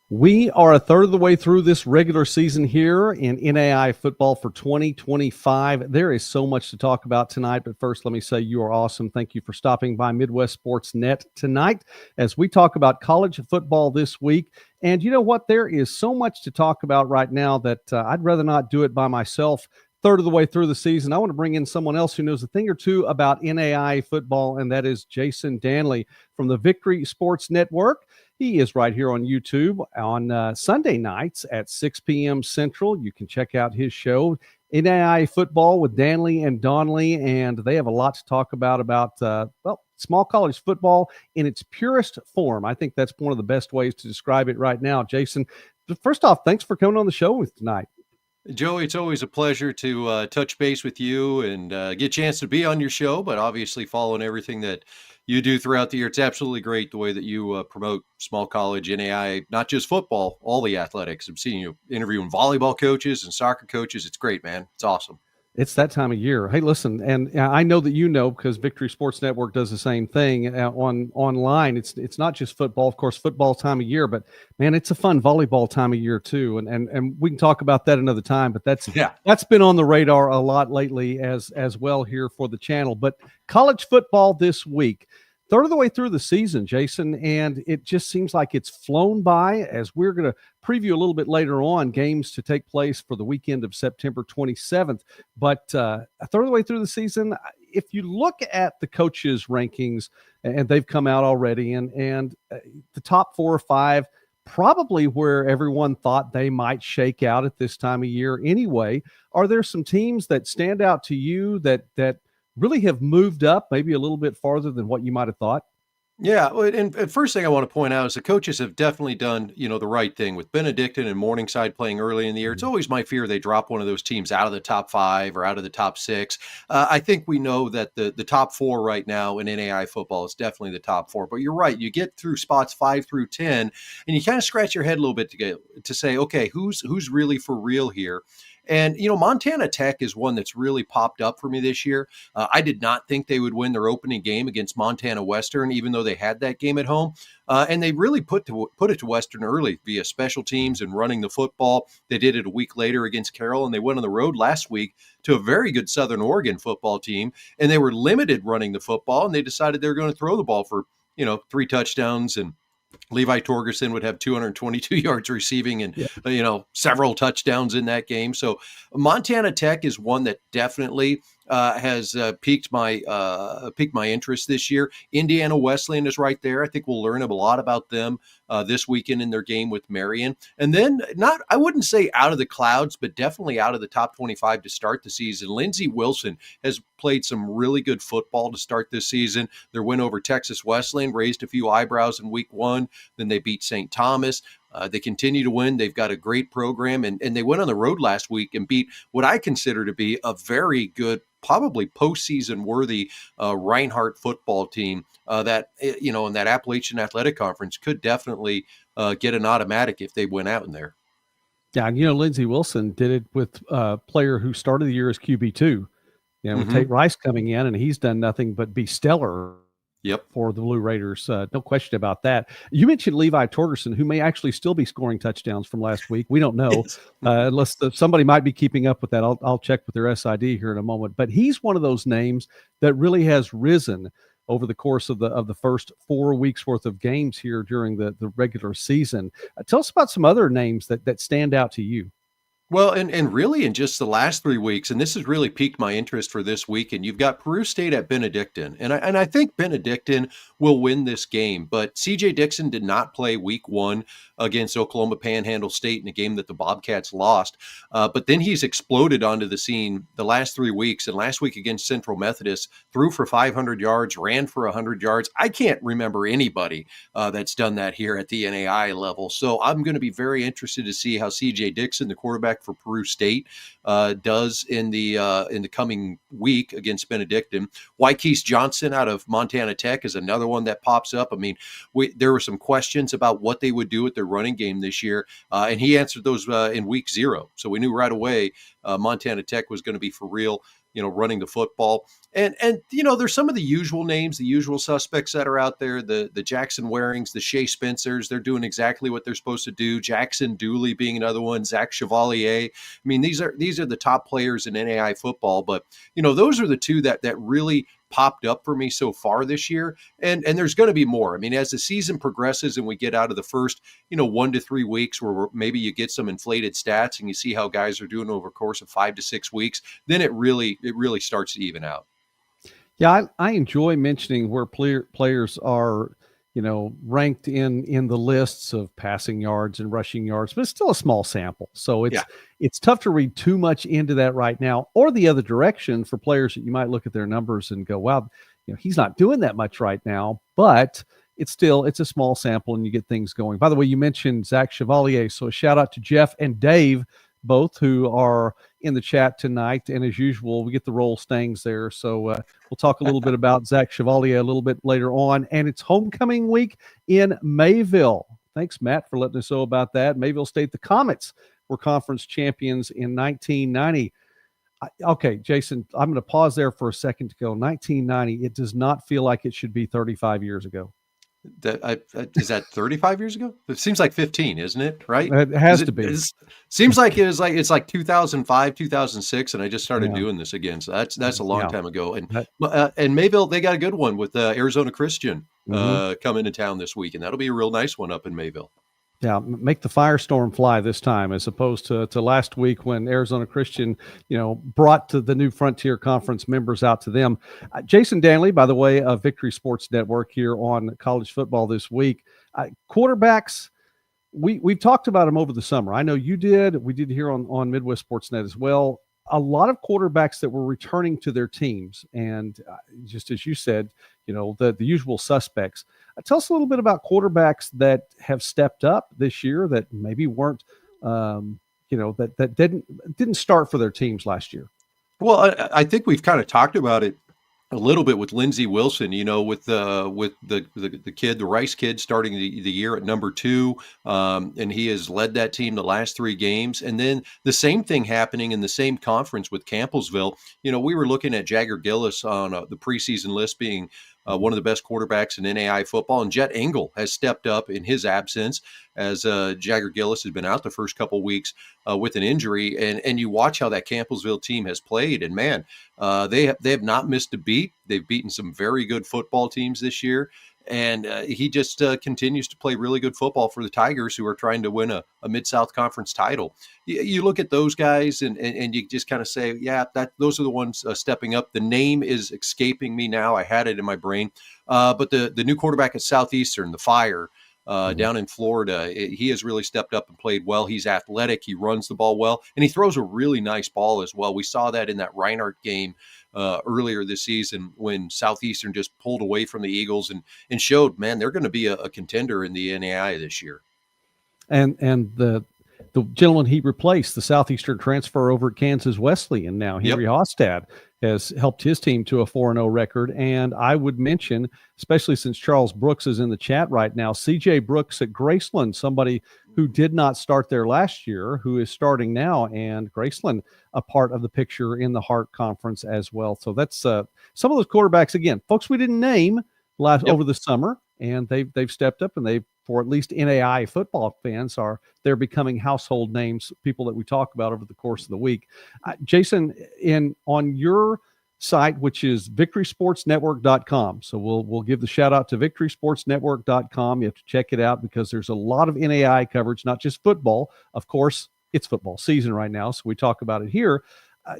We are a third of the way through this regular season here in NAI football for 2025. There is so much to talk about tonight, but first, let me say you are awesome. Thank you for stopping by Midwest Sports Net tonight as we talk about college football this week. And you know what? There is so much to talk about right now that I'd rather not do it by myself. Third of the way through the season, I want to bring in someone else who knows a thing or two about NAI football, and that is Jason Dannelly from the Victory Sports Network. He is right here on YouTube on Sunday nights at 6 p.m. Central. You can check out his show, NAI Football with Dannelly and Donnelly, and they have a lot to talk about small college football in its purest form. I think that's one of the best ways to describe it right now. Jason, first off, thanks for coming on the show with tonight. Joey, it's always a pleasure to touch base with you and get a chance to be on your show, but obviously following everything that you do throughout the year. It's absolutely great the way that you promote small college, NAI, not just football, all the athletics. I'm seeing you interviewing volleyball coaches and soccer coaches. It's great, man. It's awesome. It's that time of year. Hey, listen, and I know that you know because Victory Sports Network does the same thing online. It's not just football, of course, football time of year, but man, it's a fun volleyball time of year too. And we can talk about that another time. But that's been on the radar a lot lately as well here for the channel. But college football this week. Third of the way through the season, Jason, and it just seems like it's flown by as we're going to preview a little bit later on games to take place for the weekend of September 27th. But a third of the way through the season, if you look at the coaches' rankings, and they've come out already, and the top 4 or 5, probably where everyone thought they might shake out at this time of year anyway, are there some teams that stand out to you that really have moved up maybe a little bit farther than what you might have thought? Yeah, well, and first thing I want to point out is the coaches have definitely done, the right thing with Benedictine and Morningside playing early in the year. It's always my fear they drop one of those teams out of the top 5 or out of the top 6. I think we know that the top 4 right now in NAI football is definitely the top 4. But you're right, you get through spots 5 through 10, and you kind of scratch your head a little bit to say, okay, who's really for real here? And, Montana Tech is one that's really popped up for me this year. I did not think they would win their opening game against Montana Western, even though they had that game at home. And they really put it to Western early via special teams and running the football. They did it a week later against Carroll, and they went on the road last week to a very good Southern Oregon football team. And they were limited running the football, and they decided they were going to throw the ball for, 3 touchdowns, and Levi Torgerson would have 222 yards receiving and, several touchdowns in that game. So Montana Tech is one that definitely has piqued my interest this year. Indiana Wesleyan is right there. I think we'll learn a lot about them this weekend in their game with Marion. And then I wouldn't say out of the clouds, but definitely out of the top 25 to start the season. Lindsey Wilson has played some really good football to start this season. Their win over Texas Wesleyan raised a few eyebrows in week 1. Then they beat St. Thomas. They continue to win. They've got a great program, and they went on the road last week and beat what I consider to be a very good, probably postseason worthy Reinhardt football team that, in that Appalachian Athletic Conference could definitely get an automatic if they went out in there. Yeah, Lindsey Wilson did it with a player who started the year as QB2, with Tate Rice coming in, and he's done nothing but be stellar. Yep. For the Blue Raiders. No question about that. You mentioned Levi Torgerson, who may actually still be scoring touchdowns from last week. We don't know, unless somebody might be keeping up with that. I'll check with their SID here in a moment. But he's one of those names that really has risen over the course of the first 4 weeks worth of games here during the regular season. Tell us about some other names that stand out to you. Well, and really in just the last 3 weeks, and this has really piqued my interest for this weekend, you've got Peru State at Benedictine. And I think Benedictine will win this game, but CJ Dixon did not play week 1 against Oklahoma Panhandle State in a game that the Bobcats lost. But then he's exploded onto the scene the last 3 weeks. And last week against Central Methodist, threw for 500 yards, ran for 100 yards. I can't remember anybody that's done that here at the NAI level. So I'm going to be very interested to see how CJ Dixon, the quarterback for Peru State, does in the coming week against Benedictine. Wykees Johnson out of Montana Tech is another one that pops up. I mean, there were some questions about what they would do with their running game this year, and he answered those in week 0. So we knew right away Montana Tech was going to be for real. running the football. And there's some of the usual names, the usual suspects that are out there, the Jackson Warings, the Shea Spencers. They're doing exactly what they're supposed to do. Jackson Dooley being another one, Zach Chevalier. I mean, these are the top players in NAI football, but those are the two that really popped up for me so far this year. And there's going to be more. I mean, as the season progresses and we get out of the first, 1 to 3 weeks where maybe you get some inflated stats and you see how guys are doing over a course of 5 to 6 weeks, then it really starts to even out. Yeah, I enjoy mentioning where players are, ranked in the lists of passing yards and rushing yards, but it's still a small sample. So it's tough to read too much into that right now, or the other direction for players that you might look at their numbers and go, wow, he's not doing that much right now, but it's a small sample and you get things going. By the way, you mentioned Zach Chevalier. So a shout out to Jeff and Dave, both who are in the chat tonight. And as usual, we get the roll stangs there. So we'll talk a little bit about Zach Chevalier a little bit later on. And it's homecoming week in Mayville. Thanks, Matt, for letting us know about that. Mayville State, the Comets were conference champions in 1990. Okay, Jason, I'm going to pause there for a second to go. 1990, it does not feel like it should be 35 years ago. Is that 35 years ago? It seems like 15, isn't it? Right? It has to be. It seems like it's like 2005, 2006, and I just started doing this again. So that's a long time ago. And Mayville, they got a good one with Arizona Christian coming to town this week, and that'll be a real nice one up in Mayville. Yeah, make the firestorm fly this time, as opposed to last week when Arizona Christian, brought to the new Frontier Conference members out to them. Jason Dannelly, by the way, of Victory Sports Network here on college football this week. Quarterbacks, we've talked about them over the summer. I know you did. We did here on Midwest Sportsnet as well. A lot of quarterbacks that were returning to their teams, and just as you said, the usual suspects. Tell us a little bit about quarterbacks that have stepped up this year that maybe weren't, that didn't start for their teams last year. Well, I think we've kind of talked about it a little bit with Lindsey Wilson, with the kid, the Rice kid, starting the year at number 2, and he has led that team the last 3 games. And then the same thing happening in the same conference with Campbellsville. We were looking at Jagger Gillis on the preseason list being one of the best quarterbacks in NAI football, and Jet Engel has stepped up in his absence as Jagger Gillis has been out the first couple weeks with an injury. And you watch how that Campbellsville team has played, and man, they have not missed a beat. They've beaten some very good football teams this year. And he just continues to play really good football for the Tigers, who are trying to win a Mid-South Conference title. You look at those guys and you just kind of say, yeah, those are the ones stepping up. The name is escaping me now. I had it in my brain. But the new quarterback at Southeastern, the Fire, down in Florida, he has really stepped up and played well. He's athletic. He runs the ball well, and he throws a really nice ball as well. We saw that in that Reinhardt game earlier this season when Southeastern just pulled away from the Eagles and showed, man, they're going to be a contender in the NAI this year. And the gentleman he replaced, the Southeastern transfer over at Kansas Wesleyan now, Henry Hostad, has helped his team to a 4-0 record. And I would mention, especially since Charles Brooks is in the chat right now, C.J. Brooks at Graceland, somebody who did not start there last year, who is starting now, and Graceland a part of the picture in the Hart Conference as well. So that's some of those quarterbacks, again, folks we didn't name over the summer, and they've stepped up, and for at least NAI football fans, they're becoming household names, people that we talk about over the course of the week. Jason, on your site, which is victorysportsnetwork.com. So we'll give the shout out to victorysportsnetwork.com. You have to check it out because there's a lot of NAI coverage, not just football. Of course, it's football season right now, so we talk about it here.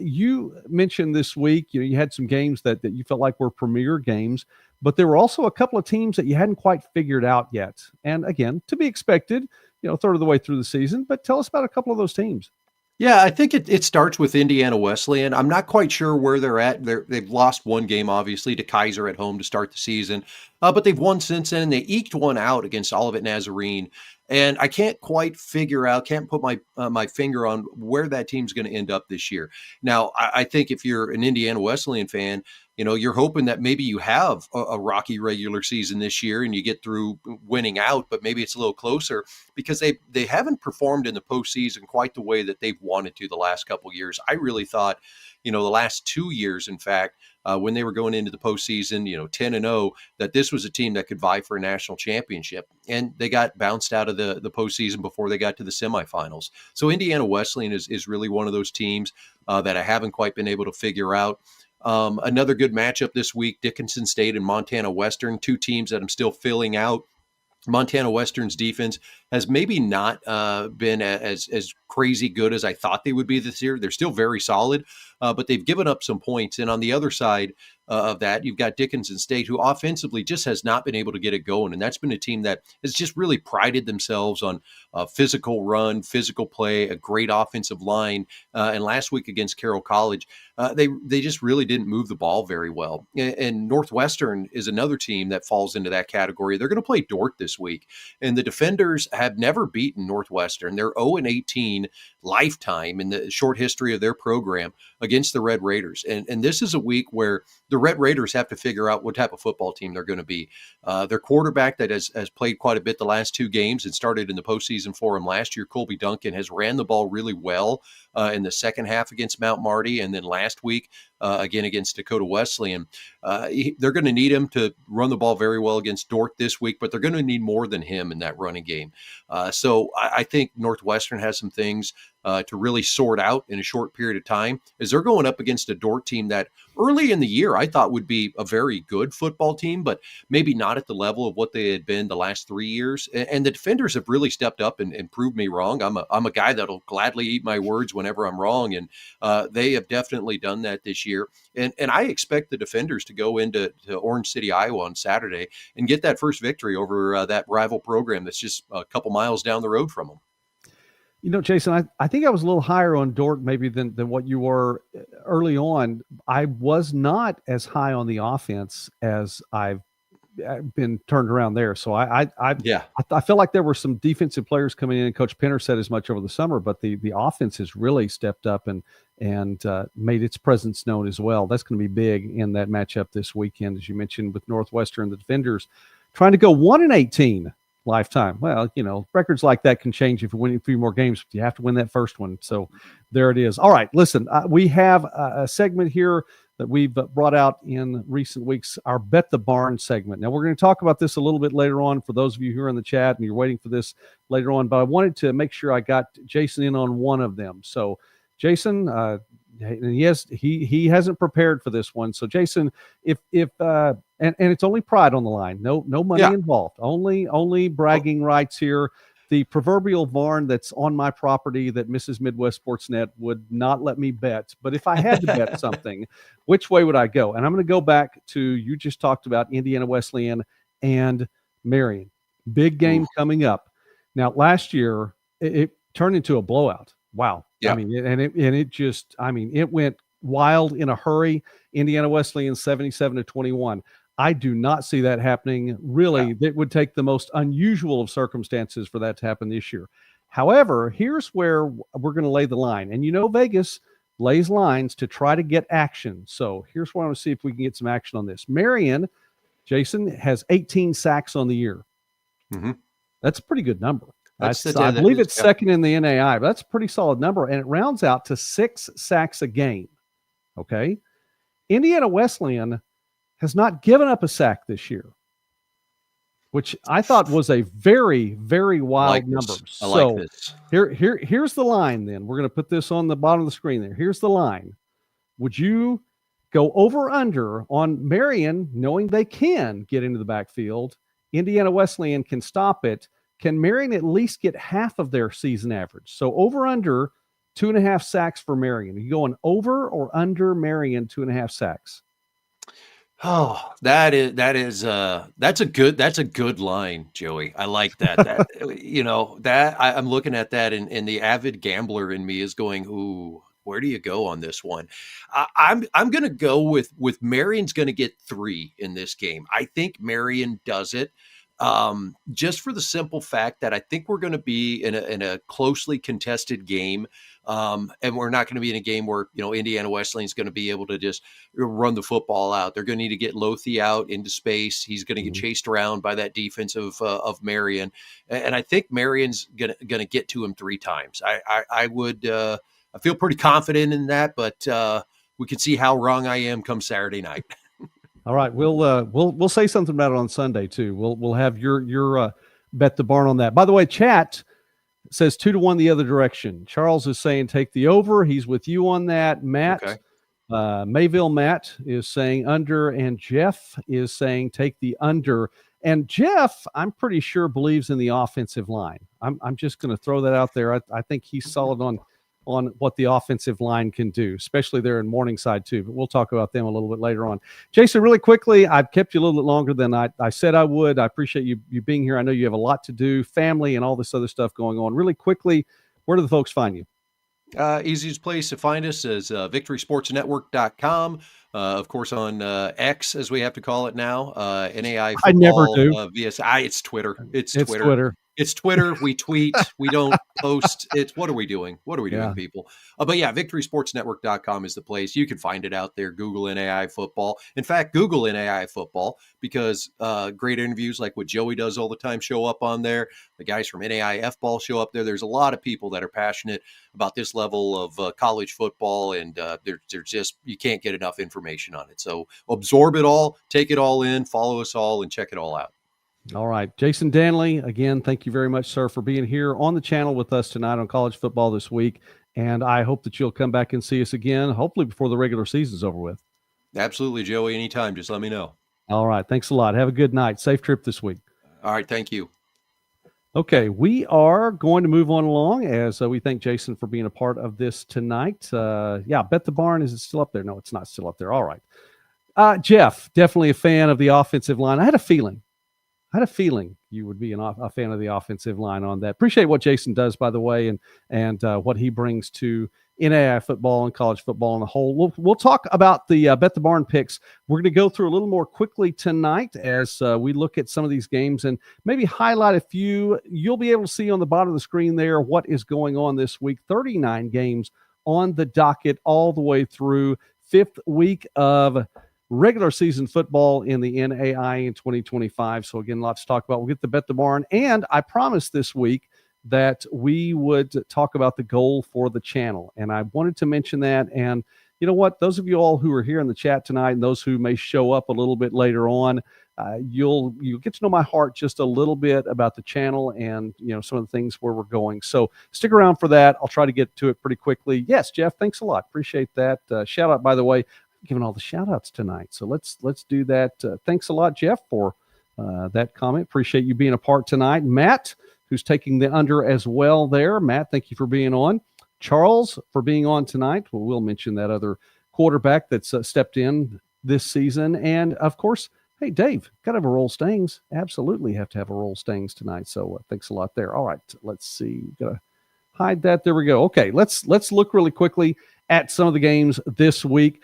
You mentioned this week, you had some games that you felt like were premier games, but there were also a couple of teams that you hadn't quite figured out yet. And again, to be expected, third of the way through the season, but tell us about a couple of those teams. Yeah, I think it starts with Indiana Wesleyan. I'm not quite sure where they're at. They've lost one game, obviously, to Kaiser at home to start the season, but they've won since then, and they eked one out against Olivet Nazarene. And I can't quite can't put my finger on where that team's going to end up this year. Now, I think if you're an Indiana Wesleyan fan, you're hoping that maybe you have a rocky regular season this year and you get through winning out, but maybe it's a little closer because they haven't performed in the postseason quite the way that they've wanted to the last couple of years. I really thought, the last 2 years, in fact, when they were going into the postseason, 10-0, that this was a team that could vie for a national championship. And they got bounced out of the postseason before they got to the semifinals. So Indiana Wesleyan is really one of those teams that I haven't quite been able to figure out. Another good matchup this week, Dickinson State and Montana Western, two teams that I'm still filling out. Montana Western's defense has maybe not been as crazy good as I thought they would be this year. They're still very solid, but they've given up some points. And on the other side of that, you've got Dickinson State, who offensively just has not been able to get it going. And that's been a team that has just really prided themselves on physical run, physical play, a great offensive line. And last week against Carroll College, they just really didn't move the ball very well. And Northwestern is another team that falls into that category. They're going to play Dordt this week. And the Defenders have never beaten Northwestern. They're 0-18 lifetime in the short history of their program against the Red Raiders. And this is a week where the Red Raiders have to figure out what type of football team they're going to be. Their quarterback that has played quite a bit the last two games and started in the postseason for them last year, Colby Duncan, has ran the ball really well in the second half against Mount Marty, and then last week again against Dakota Wesleyan. They're going to need him to run the ball very well against Dordt this week, but they're going to need more than him in that running game. So I think Northwestern has some things to really sort out in a short period of time, as they're going up against a Dordt team that early in the year I thought would be a very good football team, but maybe not at the level of what they had been the last 3 years. And the Defenders have really stepped up and proved me wrong. I'm a guy that'll gladly eat my words whenever I'm wrong, and they have definitely done that this year. And I expect the Defenders to go into Orange City, Iowa on Saturday and get that first victory over that rival program that's just a couple miles down the road from them. Jason, I think I was a little higher on Dordt maybe than what you were early on. I was not as high on the offense as I've been turned around there. So I felt like there were some defensive players coming in, and Coach Penner said as much over the summer, but the offense has really stepped up and made its presence known as well. That's going to be big in that matchup this weekend, as you mentioned, with Northwestern, the Defenders trying to go 1-18 lifetime. Well, records like that can change if you win a few more games. You have to win that first one. So there it is. All right, listen, we have a segment here that we've brought out in recent weeks, our Bet the Barn segment. Now, we're going to talk about this a little bit later on for those of you who are in the chat and you're waiting for this later on, but I wanted to make sure I got Jason in on one of them. So, Jason, yes, he hasn't prepared for this one. So, Jason, if and it's only pride on the line, no money involved, only bragging rights here. The proverbial barn that's on my property that Mrs. Midwest Sportsnet would not let me bet. But if I had to bet something, which way would I go? And I'm going to go back to, you just talked about Indiana Wesleyan and Marion. Big game coming up. Now, last year, it turned into a blowout. Wow. Yeah. I mean, it went wild in a hurry. Indiana Wesleyan 77-21. I do not see that happening. Really, it would take the most unusual of circumstances for that to happen this year. However, here's where we're going to lay the line. And Vegas lays lines to try to get action. So here's where I want to see if we can get some action on this. Marion, Jason, has 18 sacks on the year. Mm-hmm. That's a pretty good number. I believe it's second in the NAI, but that's a pretty solid number. And it rounds out to 6 sacks a game. Okay. Indiana Wesleyan has not given up a sack this year, which I thought was a very, very wild number. I like this. Here's the line then. We're going to put this on the bottom of the screen there. Here's the line. Would you go over under on Marion, knowing they can get into the backfield? Indiana Wesleyan can stop it. Can Marion at least get half of their season average? So over under 2.5 sacks for Marion. Are you going over or under Marion 2.5 sacks? Oh, that's a good line, Joey. I like that. I'm looking at that, and the avid gambler in me is going, ooh, where do you go on this one? I'm going to go with Marion's going to get 3 in this game. I think Marion does it. just for the simple fact that I think we're going to be in a closely contested game. And we're not going to be in a game where, Indiana Wesleyan is going to be able to just run the football out. They're going to need to get Lothey out into space. He's going to get chased around by that defense of Marion. And I think Marion's going to get to him 3 times. I feel pretty confident in that, but we can see how wrong I am come Saturday night. All right, we'll say something about it on Sunday too. We'll have your bet the barn on that. By the way, chat says 2-1 the other direction. Charles is saying take the over. He's with you on that. Matt, Okay. Mayville Matt is saying under, and Jeff is saying take the under. And Jeff, I'm pretty sure believes in the offensive line. I'm just going to throw that out there. I think he's solid on what the offensive line can do, especially there in Morningside too. But we'll talk about them a little bit later on. Jason, really quickly, I've kept you a little bit longer than I said I would. I appreciate you being here. I know you have a lot to do, family and all this other stuff going on. Really quickly, where do the folks find you? Easiest place to find us is victorysportsnetwork.com. Of course, on X, as we have to call it now, NAI football. I never do. VSI, it's Twitter. It's Twitter. It's Twitter. We tweet. We don't post. What are we doing? What are we doing, people? But yeah, victorysportsnetwork.com is the place. You can find it out there. Google NAI football. In fact, Google NAI football, because great interviews like what Joey does all the time show up on there. The guys from NAI F-ball show up there. There's a lot of people that are passionate about this level of college football, and there's just, you can't get enough information on it. So absorb it all, take it all in, follow us all, and check it all out. All right. Jason Dannelly, again, thank you very much, sir, for being here on the channel with us tonight on college football this week. And I hope that you'll come back and see us again, hopefully before the regular season's over with. Absolutely, Joey. Anytime. Just let me know. All right. Thanks a lot. Have a good night. Safe trip this week. All right. Thank you. Okay. We are going to move on along as we thank Jason for being a part of this tonight. Bet the barn. Is it still up there? No, it's not still up there. All right. Jeff, definitely a fan of the offensive line. I had a feeling you would be a fan of the offensive line on that. Appreciate what Jason does, by the way, and what he brings to NAI football and college football on the whole. We'll talk about the Bet the Barn picks. We're going to go through a little more quickly tonight as we look at some of these games and maybe highlight a few. You'll be able to see on the bottom of the screen there what is going on this week. 39 games on the docket all the way through 5th week of regular season football in the NAI in 2025. So again, lots to talk about. We'll get the Bet the Barn. And I promised this week that we would talk about the goal for the channel. And I wanted to mention that. And you know what? Those of you all who are here in the chat tonight and those who may show up a little bit later on, you'll get to know my heart just a little bit about the channel and, some of the things where we're going. So stick around for that. I'll try to get to it pretty quickly. Yes, Jeff, thanks a lot. Appreciate that. Shout out, by the way, giving all the shout outs tonight. So let's do that. Thanks a lot, Jeff, for that comment. Appreciate you being a part tonight. Matt, who's taking the under as well there. Matt, thank you for being on. Charles, for being on tonight. We'll mention that other quarterback that's stepped in this season. And of course, hey, Dave, got to have a roll Stings. Absolutely have to have a roll Stings tonight. So thanks a lot there. All right, let's see. Got to hide that. There we go. Okay, let's look really quickly at some of the games this week.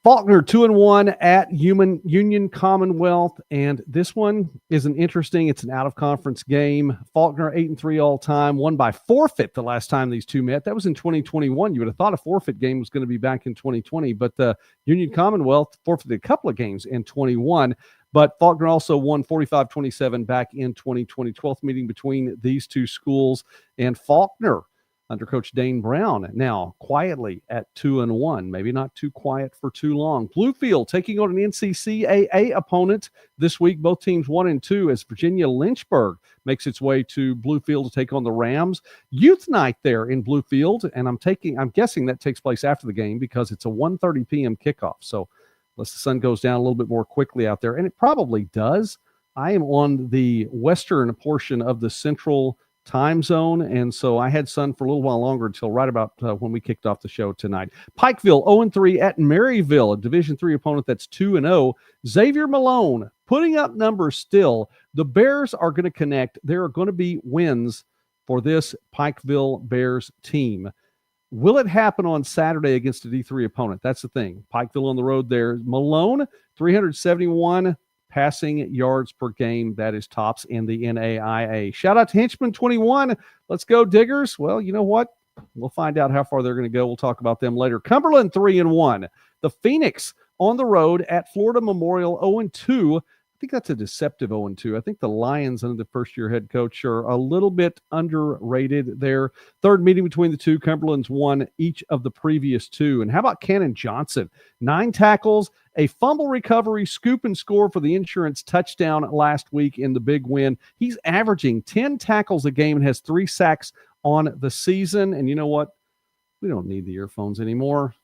Faulkner 2-1 at Union Commonwealth, and this one is it's an out-of-conference game. Faulkner 8-3 all-time, won by forfeit the last time these two met. That was in 2021. You would have thought a forfeit game was going to be back in 2020, but Union Commonwealth forfeited a couple of games in 21. But Faulkner also won 45-27 back in 2020. 12th meeting between these two schools, and Faulkner under Coach Dane Brown, now quietly at 2-1. Maybe not too quiet for too long. Bluefield taking on an NCCAA opponent this week. Both teams 1-2 as Virginia Lynchburg makes its way to Bluefield to take on the Rams. Youth night there in Bluefield, and I'm guessing that takes place after the game because it's a 1:30 p.m. kickoff. So unless the sun goes down a little bit more quickly out there, and it probably does. I am on the western portion of the central time zone, and so I had sun for a little while longer until right about when we kicked off the show tonight. Pikeville 0-3 at Maryville, a Division III opponent that's 2-0. Xavier Malone putting up numbers still. The Bears are going to connect. There are going to be wins for this Pikeville Bears team. Will it happen on Saturday against a D3 opponent? That's the thing. Pikeville on the road there. Malone, 371. passing yards per game. That is tops in the NAIA. Shout out to Henchman21. Let's go, Diggers. Well, you know what? We'll find out how far they're going to go. We'll talk about them later. Cumberland 3-1. The Phoenix on the road at Florida Memorial 0-2. I think that's a deceptive 0-2. I think the Lions under the first-year head coach are a little bit underrated there. Third meeting between the two. Cumberland's won each of the previous two. And how about Cannon Johnson? 9 tackles, a fumble recovery, scoop and score for the insurance touchdown last week in the big win. He's averaging 10 tackles a game and has 3 sacks on the season. And you know what? We don't need the earphones anymore.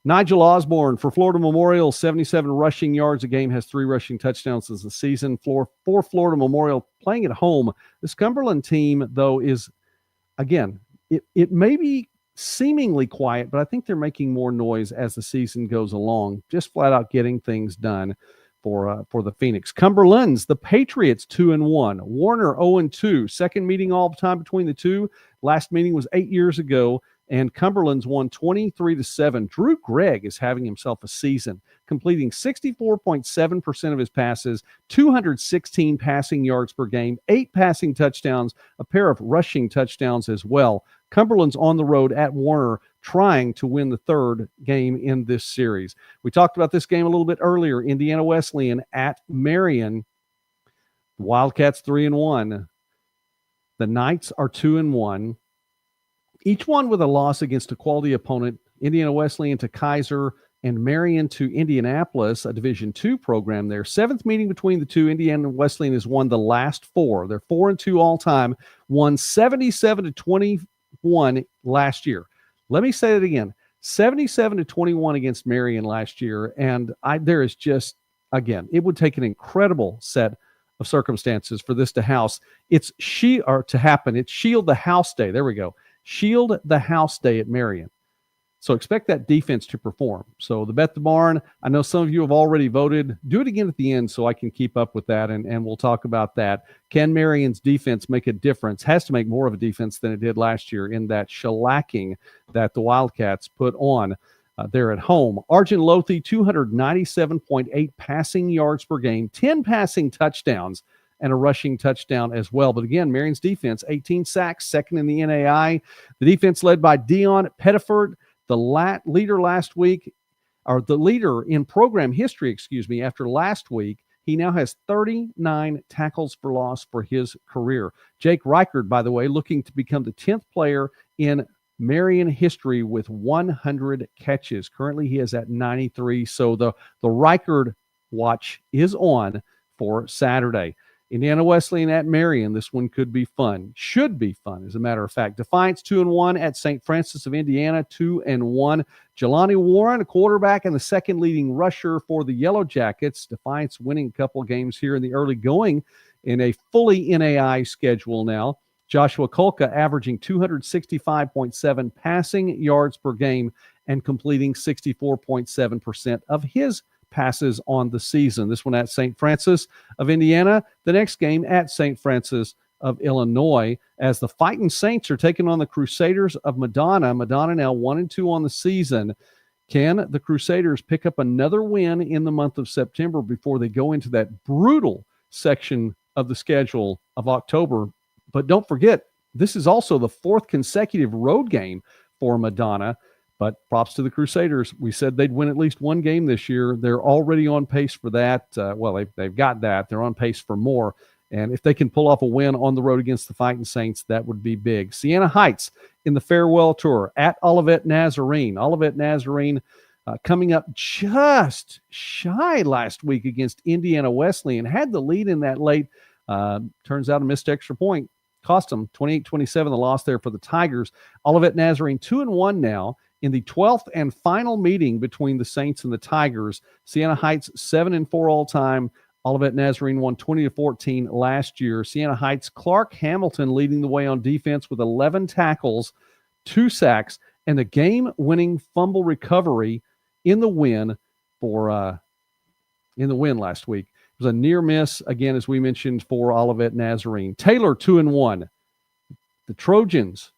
Nigel Osborne for Florida Memorial, 77 rushing yards a game, has 3 rushing touchdowns as the season. For Florida Memorial, playing at home. This Cumberland team, though, is, again, it may be seemingly quiet, but I think they're making more noise as the season goes along, just flat out getting things done for the Phoenix. Cumberland's, the Patriots, 2-1. Warner, 0-2. Second meeting all the time between the two. Last meeting was 8 years ago. And Cumberland's won 23-7. Drew Gregg is having himself a season, completing 64.7% of his passes, 216 passing yards per game, 8 passing touchdowns, a pair of rushing touchdowns as well. Cumberland's on the road at Warner, trying to win the third game in this series. We talked about this game a little bit earlier. Indiana Wesleyan at Marion. The Wildcats 3-1. The Knights are 2-1. Each one with a loss against a quality opponent. Indiana Wesleyan to Kaiser and Marion to Indianapolis, a Division II program there. 7th meeting between the two. Indiana Wesleyan has won the last 4. They're 4-2 all time. Won 77-21 last year. Let me say it again. 77-21 against Marion last year. And there is just, again, it would take an incredible set of circumstances for this to happen. It's Shield the House Day. There we go. Shield the House Day at Marion. So expect that defense to perform. So the Bet the Barn, I know some of you have already voted. Do it again at the end so I can keep up with that, and we'll talk about that. Can Marion's defense make a difference? Has to make more of a defense than it did last year in that shellacking that the Wildcats put on there at home. Argent Lothian, 297.8 passing yards per game, 10 passing touchdowns, and a rushing touchdown as well. But again, Marion's defense, 18 sacks, second in the NAI. The defense led by Dion Pettiford, the leader last week, or the leader in program history, after last week. He now has 39 tackles for loss for his career. Jake Reichard, by the way, looking to become the 10th player in Marion history with 100 catches. Currently, he is at 93. So the Reichard watch is on for Saturday. Indiana Wesleyan at Marion. This one could be fun. Should be fun, as a matter of fact. Defiance 2-1 at St. Francis of Indiana, 2-1. Jelani Warren, a quarterback and the second leading rusher for the Yellow Jackets. Defiance winning a couple games here in the early going in a fully NAI schedule now. Joshua Kolka averaging 265.7 passing yards per game and completing 64.7% of his passes on the season. This one at St. Francis of Indiana. The next game at St. Francis of Illinois, as the Fighting Saints are taking on the Crusaders of Madonna. Madonna now 1-2 on the season. Can the Crusaders pick up another win in the month of September before they go into that brutal section of the schedule of October? But don't forget, this is also the 4th consecutive road game for Madonna. But props to the Crusaders. We said they'd win at least one game this year. They're already on pace for that. They've got that. They're on pace for more. And if they can pull off a win on the road against the Fighting Saints, that would be big. Siena Heights in the farewell tour at Olivet Nazarene. Olivet Nazarene coming up just shy last week against Indiana Wesleyan. Had the lead in that late. Turns out a missed extra point. Cost them 28-27, the loss there for the Tigers. Olivet Nazarene 2-1 now. In the 12th and final meeting between the Saints and the Tigers, Siena Heights 7-4 all time. Olivet Nazarene won 20-14 last year. Siena Heights, Clark Hamilton leading the way on defense with 11 tackles, 2 sacks, and a game-winning fumble recovery in the win last week. It was a near miss, again, as we mentioned, for Olivet Nazarene. Taylor 2-1. The Trojans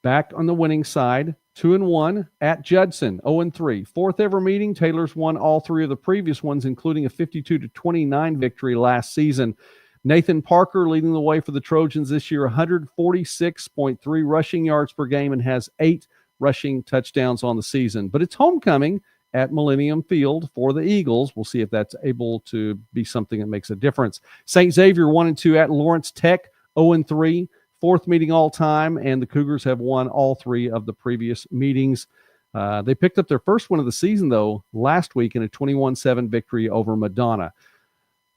back on the winning side. 2-1 at Judson, 0-3. Fourth ever meeting. Taylor's won all three of the previous ones, including a 52-29 victory last season. Nathan Parker leading the way for the Trojans this year, 146.3 rushing yards per game and has 8 rushing touchdowns on the season. But it's homecoming at Millennium Field for the Eagles. We'll see if that's able to be something that makes a difference. St. Xavier 1-2 at Lawrence Tech, 0-3. Fourth meeting all time, and the Cougars have won all 3 of the previous meetings. They picked up their first win of the season, though, last week in a 21-7 victory over Madonna.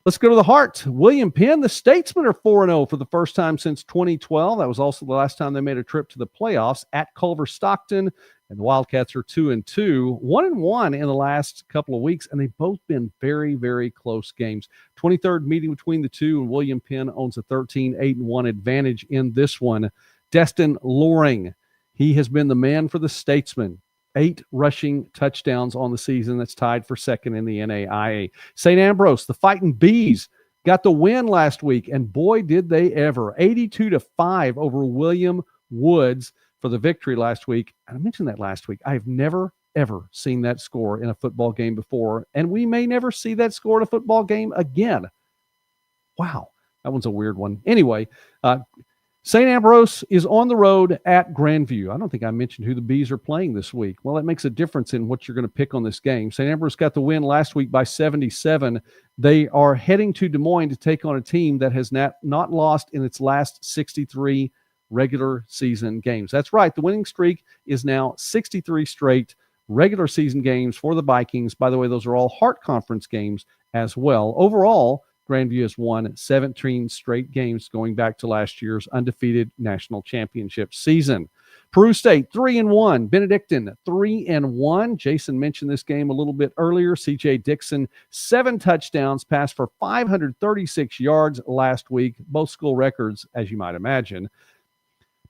Let's go to the Heart. William Penn, the Statesmen are 4-0 for the first time since 2012. That was also the last time they made a trip to the playoffs at Culver Stockton. And the Wildcats are 2-2, 1-1 in the last couple of weeks, and they've both been very, very close games. 23rd meeting between the two, and William Penn owns a 13-8-1 advantage in this one. Destin Loring, he has been the man for the Statesmen. 8 rushing touchdowns on the season. That's tied for second in the NAIA. St. Ambrose, the Fighting Bees, got the win last week, and boy, did they ever. 82-5 over William Woods for the victory last week. I mentioned that last week. I've never, ever seen that score in a football game before, and we may never see that score in a football game again. Wow, that one's a weird one. Anyway, St. Ambrose is on the road at Grandview. I don't think I mentioned who the Bees are playing this week. Well, that makes a difference in what you're going to pick on this game. St. Ambrose got the win last week by 77. They are heading to Des Moines to take on a team that has not lost in its last 63 regular season games. That's right. The winning streak is now 63 straight regular season games for the Vikings. By the way, those are all Heart Conference games as well. Overall, Grandview has won 17 straight games going back to last year's undefeated national championship season. Peru State 3-1, Benedictine 3-1. Jason mentioned this game a little bit earlier. CJ Dixon, 7 touchdowns, passed for 536 yards last week, both school records, as you might imagine.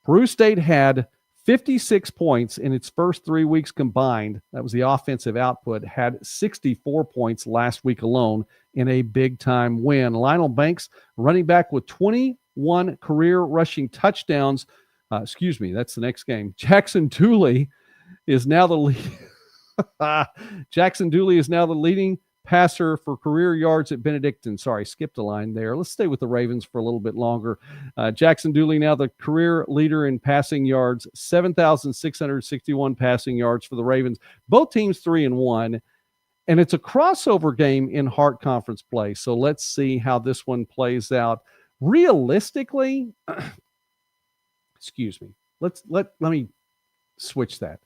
Peru State had 56 points in its first 3 weeks combined. That was the offensive output. Had 64 points last week alone in a big-time win. Lionel Banks, running back with 21 career rushing touchdowns. That's the next game. Jackson Dooley is now the leading passer for career yards at Benedictine. Sorry, skipped a line there. Let's stay with the Ravens for a little bit longer. Jackson Dooley now the career leader in passing yards, 7,661 passing yards for the Ravens. Both teams 3-1, and it's a crossover game in Heart Conference play. So let's see how this one plays out. Realistically, let me switch that.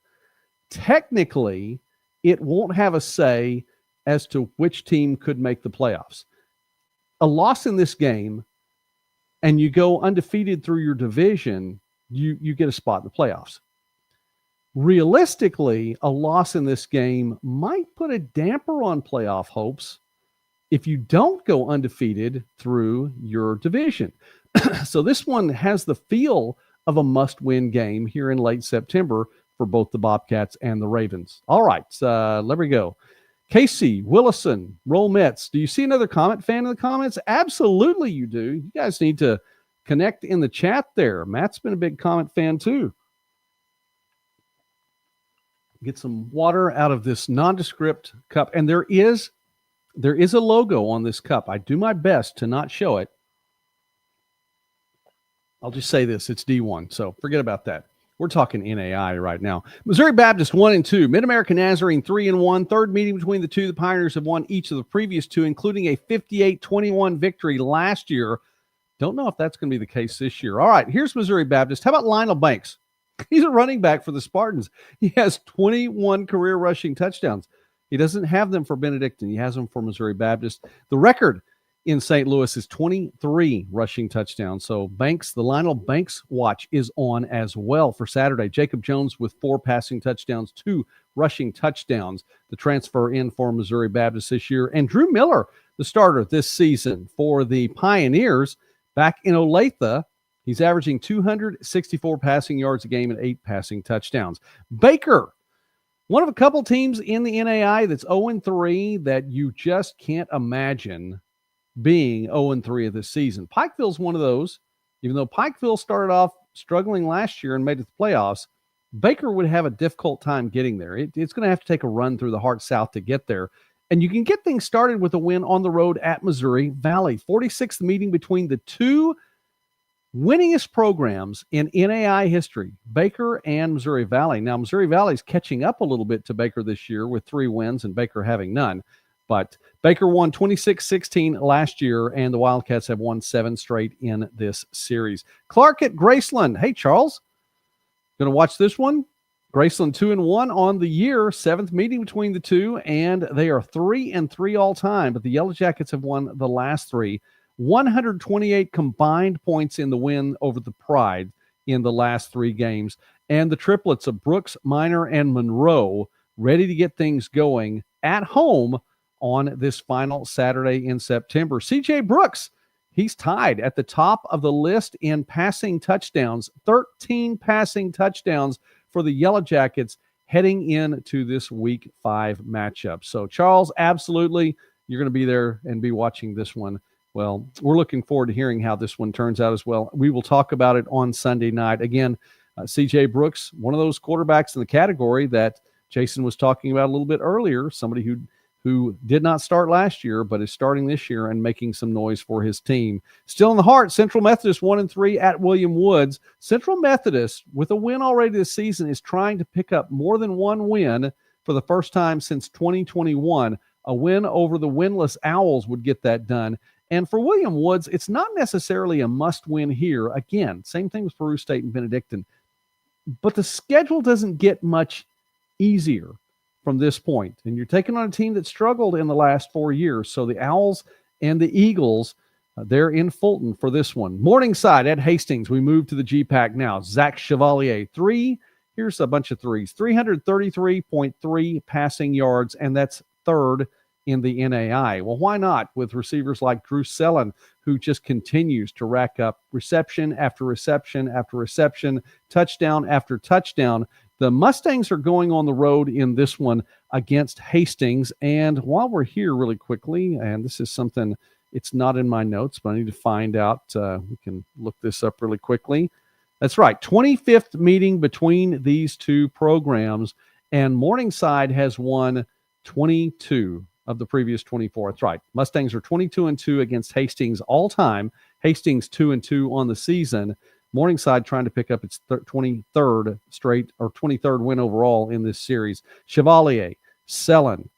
Technically, it won't have a say as to which team could make the playoffs. A loss in this game, and you go undefeated through your division, you get a spot in the playoffs. Realistically, a loss in this game might put a damper on playoff hopes if you don't go undefeated through your division. So this one has the feel of a must-win game here in late September for both the Bobcats and the Ravens. All right, let me go. Casey Willison, Roll Mets. Do you see another Comet fan in the comments? Absolutely you do. You guys need to connect in the chat there. Matt's been a big Comet fan too. Get some water out of this nondescript cup. And there is a logo on this cup. I do my best to not show it. I'll just say this. It's D1, so forget about that. We're talking NAI right now. Missouri Baptist 1-2. Mid-American Nazarene 3-1. Third meeting between the two. The Pioneers have won each of the previous 2, including a 58-21 victory last year. Don't know if that's going to be the case this year. All right, here's Missouri Baptist. How about Lionel Banks? He's a running back for the Spartans. He has 21 career rushing touchdowns. He doesn't have them for Benedictine. He has them for Missouri Baptist. The record in St. Louis is 23 rushing touchdowns. So Banks, the Lionel Banks watch is on as well for Saturday. Jacob Jones with 4 passing touchdowns, 2 rushing touchdowns. The transfer in for Missouri Baptist this year. And Drew Miller, the starter this season for the Pioneers, back in Olathe. He's averaging 264 passing yards a game and 8 passing touchdowns. Baker, one of a couple teams in the NAI that's 0-3 that you just can't imagine being 0-3 of this season. Pikeville's one of those. Even though Pikeville started off struggling last year and made it to the playoffs, Baker would have a difficult time getting there. It's going to have to take a run through the Heart South to get there. And you can get things started with a win on the road at Missouri Valley. 46th meeting between the two winningest programs in NAI history, Baker and Missouri Valley. Now, Missouri Valley is catching up a little bit to Baker this year with 3 wins and Baker having none. But Baker won 26-16 last year, and the Wildcats have won 7 straight in this series. Clark at Graceland. Hey, Charles. Going to watch this one? Graceland 2-1 on the year, 7th meeting between the two, and they are 3-3 all time. But the Yellow Jackets have won the last 3. 128 combined points in the win over the Pride in the last 3 games. And the triplets of Brooks, Minor, and Monroe ready to get things going at home on this final Saturday in September. CJ Brooks, he's tied at the top of the list in passing touchdowns, 13 passing touchdowns for the Yellow Jackets heading into this Week 5 matchup. So, Charles, absolutely, you're going to be there and be watching this one. Well, we're looking forward to hearing how this one turns out as well. We will talk about it on Sunday night. Again, CJ Brooks, one of those quarterbacks in the category that Jason was talking about a little bit earlier, somebody who did not start last year, but is starting this year and making some noise for his team. Still in the Heart, Central Methodist 1-3 at William Woods. Central Methodist, with a win already this season, is trying to pick up more than one win for the first time since 2021. A win over the winless Owls would get that done. And for William Woods, it's not necessarily a must-win here. Again, same thing with Peru State and Benedictine. But the schedule doesn't get much easier from this point. And you're taking on a team that struggled in the last 4 years. So the Owls and the Eagles, they're in Fulton for this one. Morningside at Hastings. We move to the GPAC now. Zach Chevalier, 3. Here's a bunch of 3s. 333.3 passing yards, and that's 3rd in the NAI. Well, why not with receivers like Drew Sellen, who just continues to rack up reception after reception after reception, touchdown after touchdown. The Mustangs are going on the road in this one against Hastings. And while we're here really quickly, and this is something, it's not in my notes, but I need to find out. We can look this up really quickly. That's right, 25th meeting between these two programs, and Morningside has won 22 of the previous 24. That's right. Mustangs are 22-2 against Hastings all time. Hastings 2-2 on the season. Morningside trying to pick up its 23rd straight or 23rd win overall in this series. Chevalier, Sellen,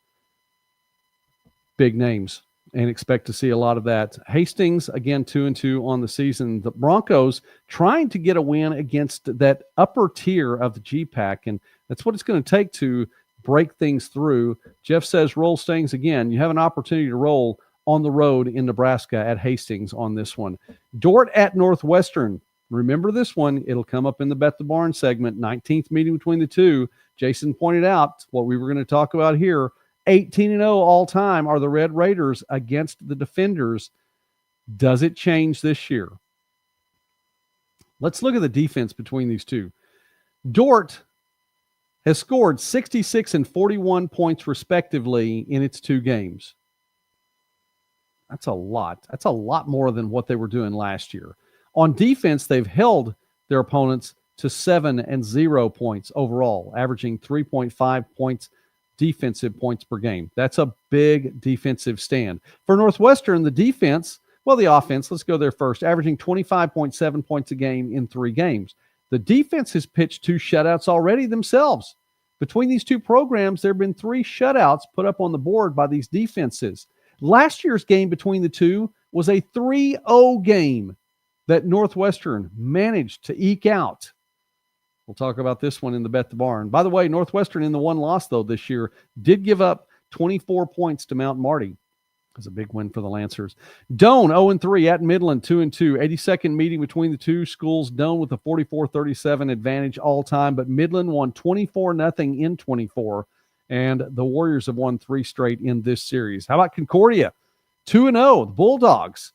big names, and expect to see a lot of that. Hastings, again, 2-2 on the season. The Broncos trying to get a win against that upper tier of the GPAC, and that's what it's going to take to break things through. Jeff says, roll Stings again. You have an opportunity to roll on the road in Nebraska at Hastings on this one. Dort at Northwestern. Remember this one. It'll come up in the Bet the Barn segment. 19th meeting between the two. Jason pointed out what we were going to talk about here. 18-0 all time are the Red Raiders against the Defenders. Does it change this year? Let's look at the defense between these two. Dort has scored 66 and 41 points respectively in its 2 games. That's a lot. That's a lot more than what they were doing last year. On defense, they've held their opponents to 7 and 0 points overall, averaging 3.5 points defensive points per game. That's a big defensive stand. For Northwestern, the defense, well, the offense, let's go there first, averaging 25.7 points a game in 3 games. The defense has pitched 2 shutouts already themselves. Between these two programs, there have been 3 shutouts put up on the board by these defenses. Last year's game between the two was a 3-0 game that Northwestern managed to eke out. We'll talk about this one in the Bet the Barn. By the way, Northwestern in the one loss, though, this year did give up 24 points to Mount Marty. It was a big win for the Lancers. Doane 0-3 at Midland 2-2. 82nd meeting between the two schools. Doane with a 44-37 advantage all time, but Midland won 24-0 in 24, and the Warriors have won 3 straight in this series. How about Concordia? 2-0. The Bulldogs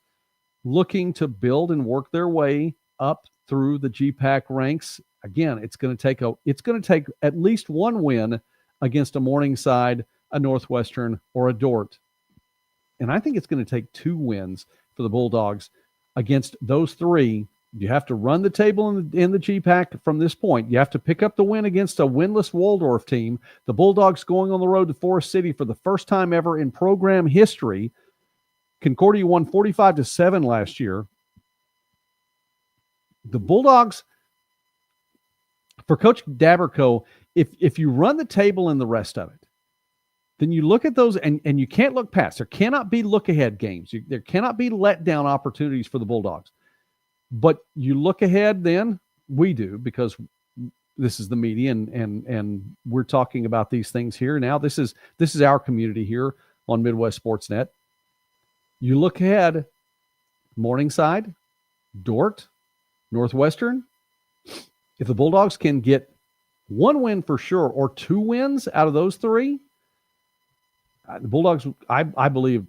looking to build and work their way up through the GPAC ranks. Again, it's going to take at least one win against a Morningside, a Northwestern, or a Dort. And I think it's going to take 2 wins for the Bulldogs against those 3 You have to run the table in the GPAC from this point. You have to pick up the win against a winless Waldorf team. The Bulldogs going on the road to Forest City for the first time ever in program history. Concordia won 45-7 last year. The Bulldogs, for Coach Daberco, if you run the table and the rest of it, then you look at those and you can't look past. There cannot be look-ahead games. There cannot be let-down opportunities for the Bulldogs. But you look ahead then, we do, because this is the media and we're talking about these things here now. This is our community here on Midwest Sportsnet. You look ahead, Morningside, Dort, Northwestern. If the Bulldogs can get one win for sure or two wins out of those three, the Bulldogs, I believe,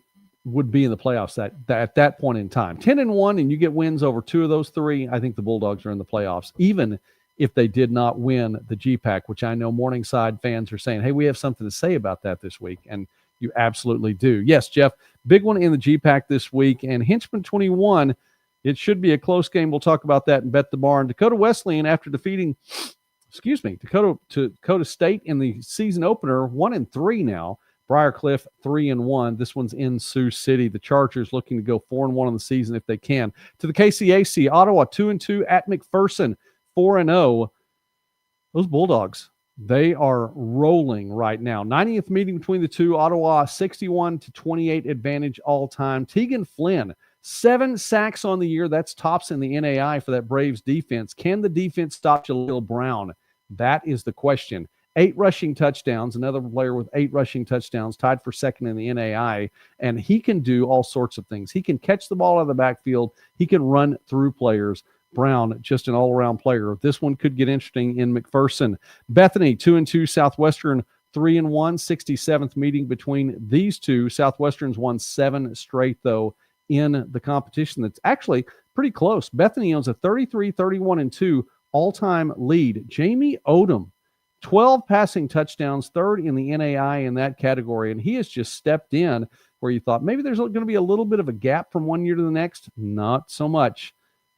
would be in the playoffs at that point in time. 10-1, and you get wins over two of those three, I think the Bulldogs are in the playoffs, even if they did not win the GPAC, which I know Morningside fans are saying, hey, we have something to say about that this week, and you absolutely do. Yes, Jeff, big one in the GPAC this week, and Henchman 21, it should be a close game. We'll talk about that in Bet the Barn. Dakota Wesleyan, after defeating, Dakota State in the season opener, 1-3 now. Briarcliff 3-1. This one's in Sioux City. The Chargers looking to go 4-1 on the season if they can. To the KCAC, Ottawa 2-2 at McPherson 4-0. Those Bulldogs, they are rolling right now. 90th meeting between the two. Ottawa 61-28 advantage all time. Tegan Flynn, 7 sacks on the year. That's tops in the NAI for that Braves defense. Can the defense stop Jaleel Brown? That is the question. 8 rushing touchdowns, another player with 8 rushing touchdowns, tied for second in the NAI, and he can do all sorts of things. He can catch the ball out of the backfield. He can run through players. Brown, just an all-around player. This one could get interesting in McPherson. Bethany, 2-2, Southwestern 3-1, 67th meeting between these two. Southwestern's won 7 straight, though, in the competition. That's actually pretty close. Bethany owns a 33-31-2 all-time lead. Jamie Odom, 12 passing touchdowns, 3rd in the NAI in that category, and he has just stepped in where you thought maybe there's going to be a little bit of a gap from one year to the next. Not so much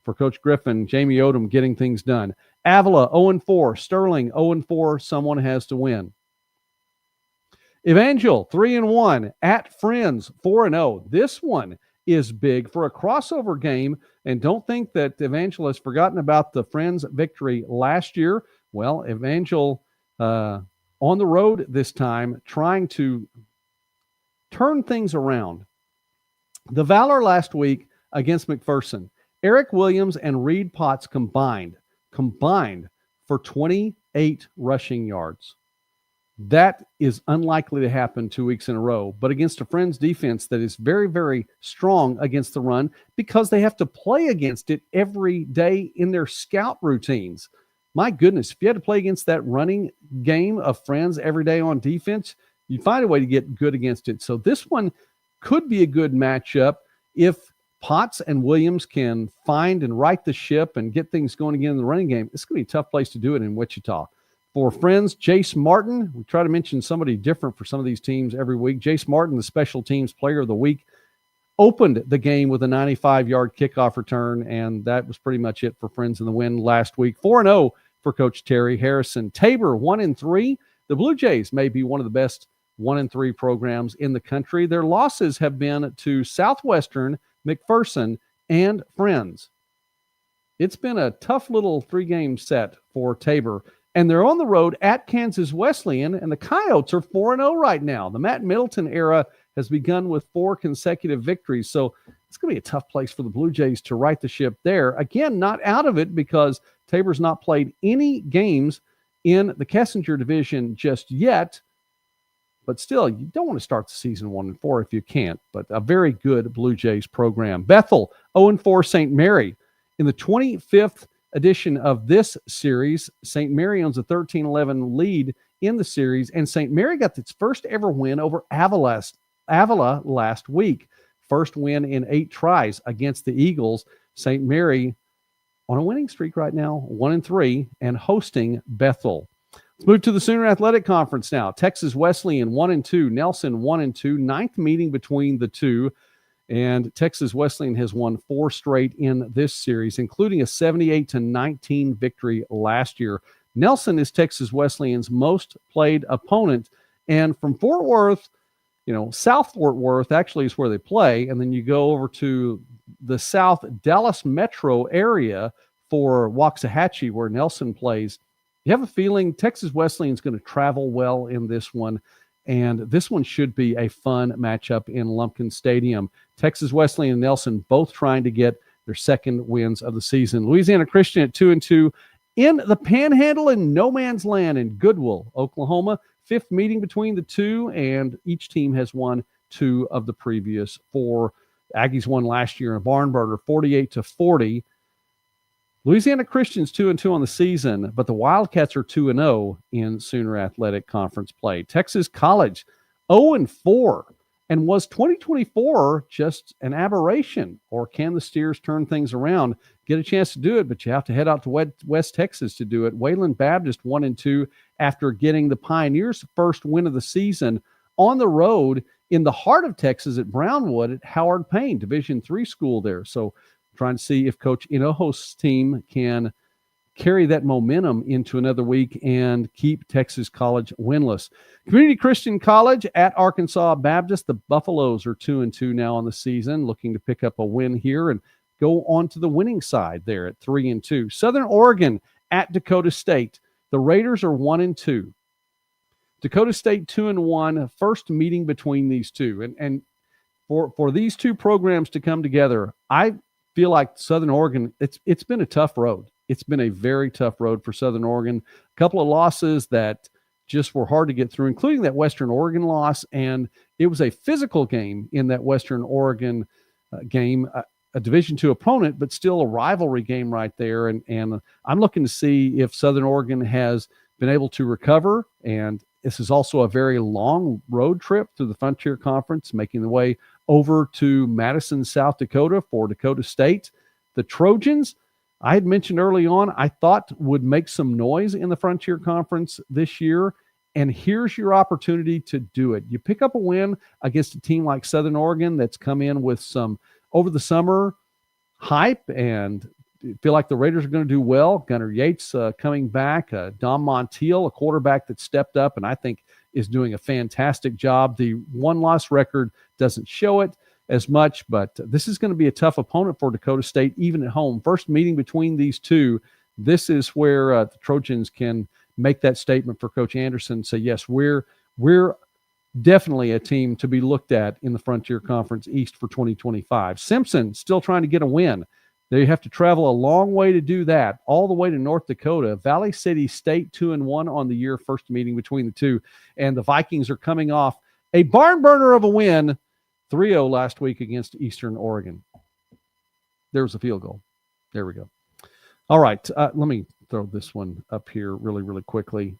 for Coach Griffin. Jamie Odom getting things done. Avila 0-4, Sterling 0-4. Someone has to win. Evangel 3-1 at Friends 4-0. This one is big for a crossover game, and don't think that Evangel has forgotten about the Friends victory last year. Well, Evangel on the road this time, trying to turn things around. The Valor last week against McPherson, Eric Williams and Reed Potts combined for 28 rushing yards. That is unlikely to happen 2 weeks in a row, but against a Friends defense that is very, very strong against the run because they have to play against it every day in their scout routines. My goodness, if you had to play against that running game of Friends every day on defense, you'd find a way to get good against it. So this one could be a good matchup if Potts and Williams can find and right the ship and get things going again in the running game. It's going to be a tough place to do it in Wichita. For Friends, Jace Martin, we try to mention somebody different for some of these teams every week. Jace Martin, the special teams player of the week, opened the game with a 95-yard kickoff return, and that was pretty much it for Friends in the win last week. 4-0 for Coach Terry Harrison. Tabor 1-3. The Blue Jays may be one of the best 1-3 programs in the country. Their losses have been to Southwestern, McPherson, and Friends. It's been a tough little 3-game set for Tabor, and they're on the road at Kansas Wesleyan, and the Coyotes are 4-0 right now. The Matt Middleton era has begun with 4 consecutive victories, so it's going to be a tough place for the Blue Jays to right the ship there. Again, not out of it because Tabor's not played any games in the Kessinger division just yet, but still, you don't want to start the season 1-4 if you can't, but a very good Blue Jays program. Bethel, 0-4 St. Mary. In the 25th edition of this series, St. Mary owns a 13-11 lead in the series, and St. Mary got its first ever win over Avila last week. First win in 8 tries against the Eagles. St. Mary on a winning streak right now, 1-3, and hosting Bethel. Let's move to the Sooner Athletic Conference now. Texas Wesleyan 1-2, Nelson 1-2, 9th meeting between the two. And Texas Wesleyan has won 4 straight in this series, including a 78-19 victory last year. Nelson is Texas Wesleyan's most played opponent. And from Fort Worth, South Fort Worth actually is where they play. And then you go over to the South Dallas metro area for Waxahachie, where Nelson plays. You have a feeling Texas Wesleyan is going to travel well in this one. And this one should be a fun matchup in Lumpkin Stadium. Texas Wesleyan and Nelson both trying to get their second wins of the season. Louisiana Christian at 2-2 in the Panhandle in no man's land in Goodwill, Oklahoma. 5th meeting between the two, and each team has won 2 of the previous 4. Aggies won last year in a barn burner, 48-40. Louisiana Christian's 2-2 on the season, but the Wildcats are 2-0 in Sooner Athletic Conference play. Texas College 0-4, and was 2024 just an aberration, or can the Steers turn things around? Get a chance to do it, but you have to head out to West Texas to do it. Wayland Baptist 1-2 after getting the Pioneers' first win of the season on the road in the heart of Texas at Brownwood at Howard Payne, Division III school there. So trying to see if Coach Inojo's team can carry that momentum into another week and keep Texas College winless. Community Christian College at Arkansas Baptist. The Buffaloes are 2-2 now on the season, looking to pick up a win here and go on to the winning side there at 3-2. Southern Oregon at Dakota State. The Raiders are 1-2. Dakota State 2-1. First meeting between these two. And for these two programs to come together, I feel like Southern Oregon, it's been a tough road. It's been a very tough road for Southern Oregon. A couple of losses that just were hard to get through, including that Western Oregon loss. And it was a physical game in that Western Oregon game, a Division II opponent, but still a rivalry game right there. And I'm looking to see if Southern Oregon has been able to recover. And this is also a very long road trip through the Frontier Conference, making the way over to Madison, South Dakota for Dakota State. The Trojans, I had mentioned early on, I thought would make some noise in the Frontier Conference this year. And here's your opportunity to do it. You pick up a win against a team like Southern Oregon that's come in with some over the summer hype and feel like the Raiders are going to do well. Gunnar Yates coming back. Dom Montiel, a quarterback that stepped up and I think is doing a fantastic job. The one-loss record doesn't show it as much, but this is going to be a tough opponent for Dakota State, even at home. First meeting between these two, this is where the Trojans can make that statement for Coach Anderson, say, yes, we're definitely a team to be looked at in the Frontier Conference East for 2025. Simpson still trying to get a win. They have to travel a long way to do that, all the way to North Dakota. Valley City State 2-1 on the year, first meeting between the two. And the Vikings are coming off a barn burner of a win, 3-0 last week against Eastern Oregon. There was a field goal. There we go. All right, let me throw this one up here really, really quickly.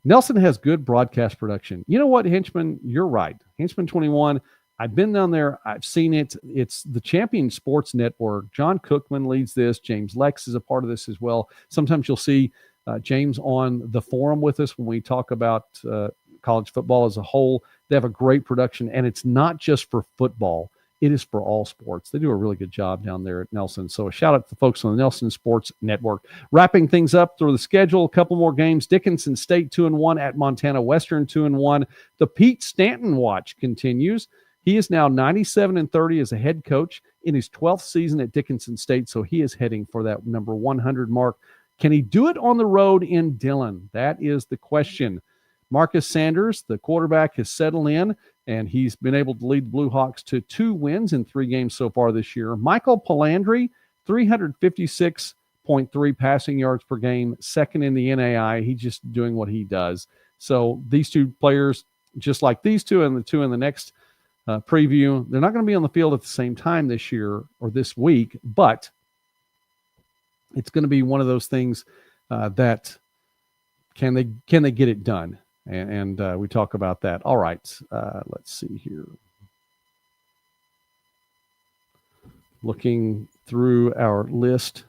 Nelson has good broadcast production. You know what, Henchman? You're right. Henchman 21, I've been down there. I've seen it. It's the Champion Sports Network. John Cookman leads this. James Lex is a part of this as well. Sometimes you'll see James on the forum with us when we talk about college football as a whole. They have a great production, and it's not just for football. It is for all sports. They do a really good job down there at Nelson. So a shout out to the folks on the Nelson Sports Network. Wrapping things up through the schedule, a couple more games. Dickinson State 2-1 at Montana Western 2-1. The Pete Stanton watch continues. He is now 97-30 as a head coach in his 12th season at Dickinson State. So he is heading for that number 100 mark. Can he do it on the road in Dillon? That is the question. Marcus Sanders, the quarterback, has settled in, and he's been able to lead the Blue Hawks to 2 wins in 3 games so far this year. Michael Palandri, 356.3 passing yards per game, second in the NAI. He's just doing what he does. So these two players, just like these two and the two in the next preview, they're not going to be on the field at the same time this year or this week, but it's going to be one of those things that can they get it done? And we talk about that. All right, let's see here. Looking through our list,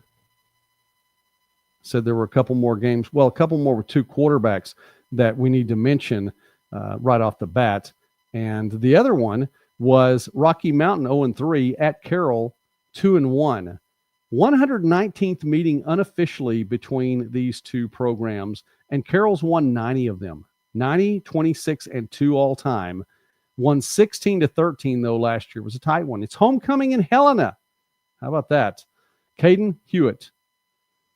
said there were a couple more games. Well, a couple more with 2 quarterbacks that we need to mention right off the bat. And the other one was Rocky Mountain 0-3 at Carroll 2-1. 119th meeting unofficially between these two programs, and Carroll's won 90 of them. 90, 26, and 2 all time. Won 16-13 though last year. It was a tight one. It's homecoming in Helena. How about that? Caden Hewitt,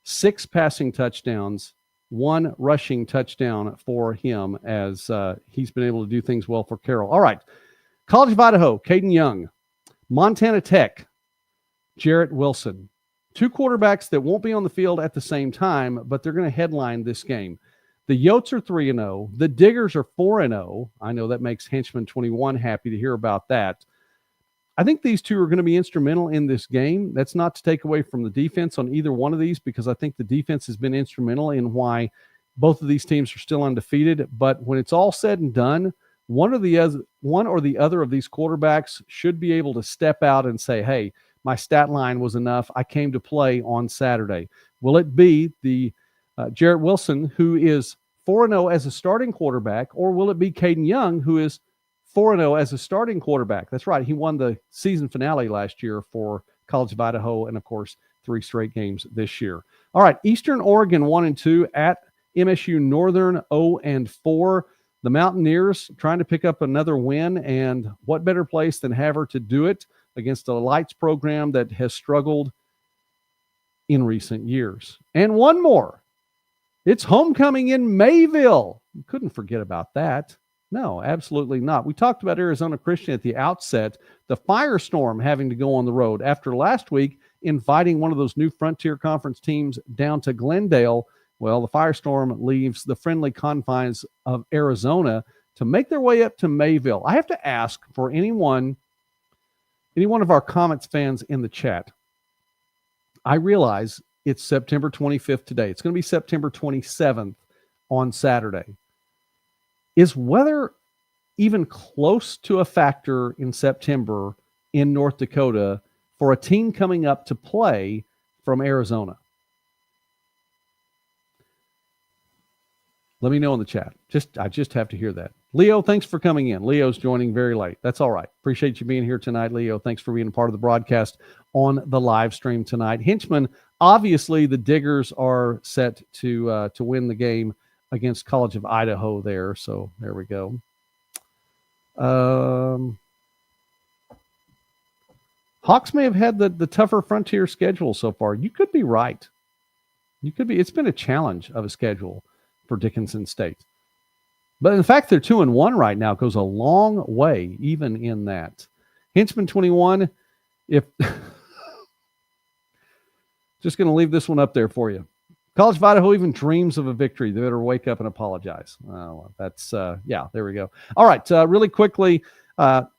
6 passing touchdowns, 1 rushing touchdown for him as he's been able to do things well for Carroll. All right. College of Idaho, Caden Young. Montana Tech, Jarrett Wilson. 2 quarterbacks that won't be on the field at the same time, but they're going to headline this game. The Yotes are 3-0. The Diggers are 4-0. I know that makes Henchman 21 happy to hear about that. I think these two are going to be instrumental in this game. That's not to take away from the defense on either one of these, because I think the defense has been instrumental in why both of these teams are still undefeated. But when it's all said and done, one or the other of these quarterbacks should be able to step out and say, hey, my stat line was enough. I came to play on Saturday. Will it be the Jarrett Wilson, who is 4-0 as a starting quarterback, or will it be Caden Young, who is 4-0 as a starting quarterback? That's right. He won the season finale last year for College of Idaho, and of course, 3 straight games this year. All right, Eastern Oregon 1-2 at MSU Northern 0-4. The Mountaineers trying to pick up another win, and what better place than Havre to do it against a Lights program that has struggled in recent years. And one more. It's homecoming in Mayville. You couldn't forget about that. No, absolutely not. We talked about Arizona Christian at the outset, the Firestorm having to go on the road after last week inviting one of those new Frontier Conference teams down to Glendale. Well, the Firestorm leaves the friendly confines of Arizona to make their way up to Mayville. I have to ask for any one of our Comets fans in the chat. I realize it's September 25th today. It's going to be September 27th on Saturday. Is weather even close to a factor in September in North Dakota for a team coming up to play from Arizona? Let me know in the chat. I just have to hear that. Leo, thanks for coming in. Leo's joining very late. That's all right. Appreciate you being here tonight, Leo. Thanks for being a part of the broadcast on the live stream tonight. Henchman, obviously the Diggers are set to win the game against College of Idaho there. So there we go. Hawks may have had the tougher Frontier schedule so far. You could be right. It's been a challenge of a schedule for Dickinson State. But in fact, they're 2-1 right now. It goes a long way, even in that. Henchman 21, if just going to leave this one up there for you. College of Idaho even dreams of a victory. They better wake up and apologize. Oh, that's, there we go. All right, really quickly, it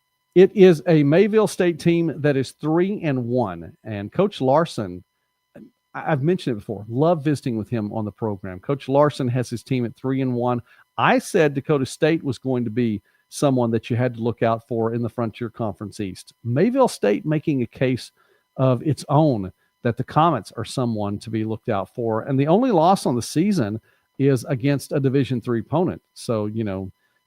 is a Mayville State team that is 3-1. And Coach Larson, I've mentioned it before, love visiting with him on the program. Coach Larson has his team at 3-1. I said Dakota State was going to be someone that you had to look out for in the Frontier Conference East. Mayville State making a case of its own that the Comets are someone to be looked out for. And the only loss on the season is against a Division III opponent. So,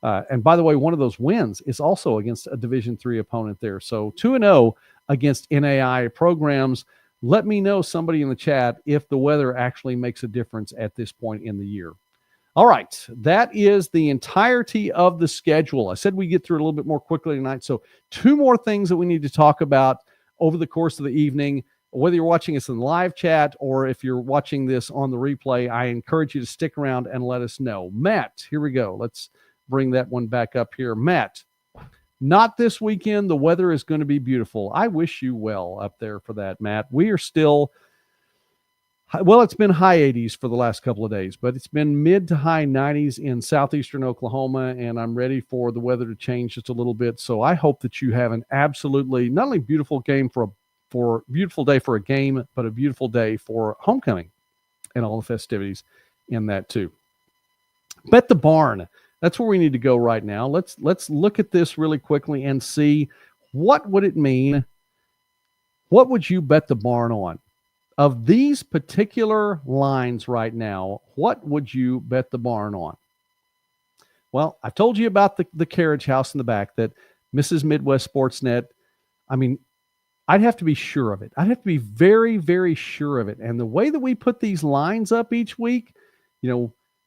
and by the way, one of those wins is also against a Division III opponent there. So 2-0 against NAI programs. Let me know, somebody in the chat, if the weather actually makes a difference at this point in the year. All right, that is the entirety of the schedule. I said we get through it a little bit more quickly tonight. So 2 more things that we need to talk about over the course of the evening. Whether you're watching us in the live chat or if you're watching this on the replay, I encourage you to stick around and let us know. Matt, here we go. Let's bring that one back up here. Matt, not this weekend. The weather is going to be beautiful. I wish you well up there for that, Matt. We are still, well, it's been high 80s for the last couple of days, but it's been mid to high 90s in southeastern Oklahoma, and I'm ready for the weather to change just a little bit. So I hope that you have an absolutely, not only beautiful game for beautiful day for a game, but a beautiful day for homecoming and all the festivities in that too. Bet the barn. That's where we need to go right now. Let's look at this really quickly and see what would it mean. What would you bet the barn on? Of these particular lines right now, what would you bet the barn on? Well, I've told you about the carriage house in the back that Mrs. Midwest Sportsnet. I mean, I'd have to be sure of it. I'd have to be very, very sure of it. And the way that we put these lines up each week,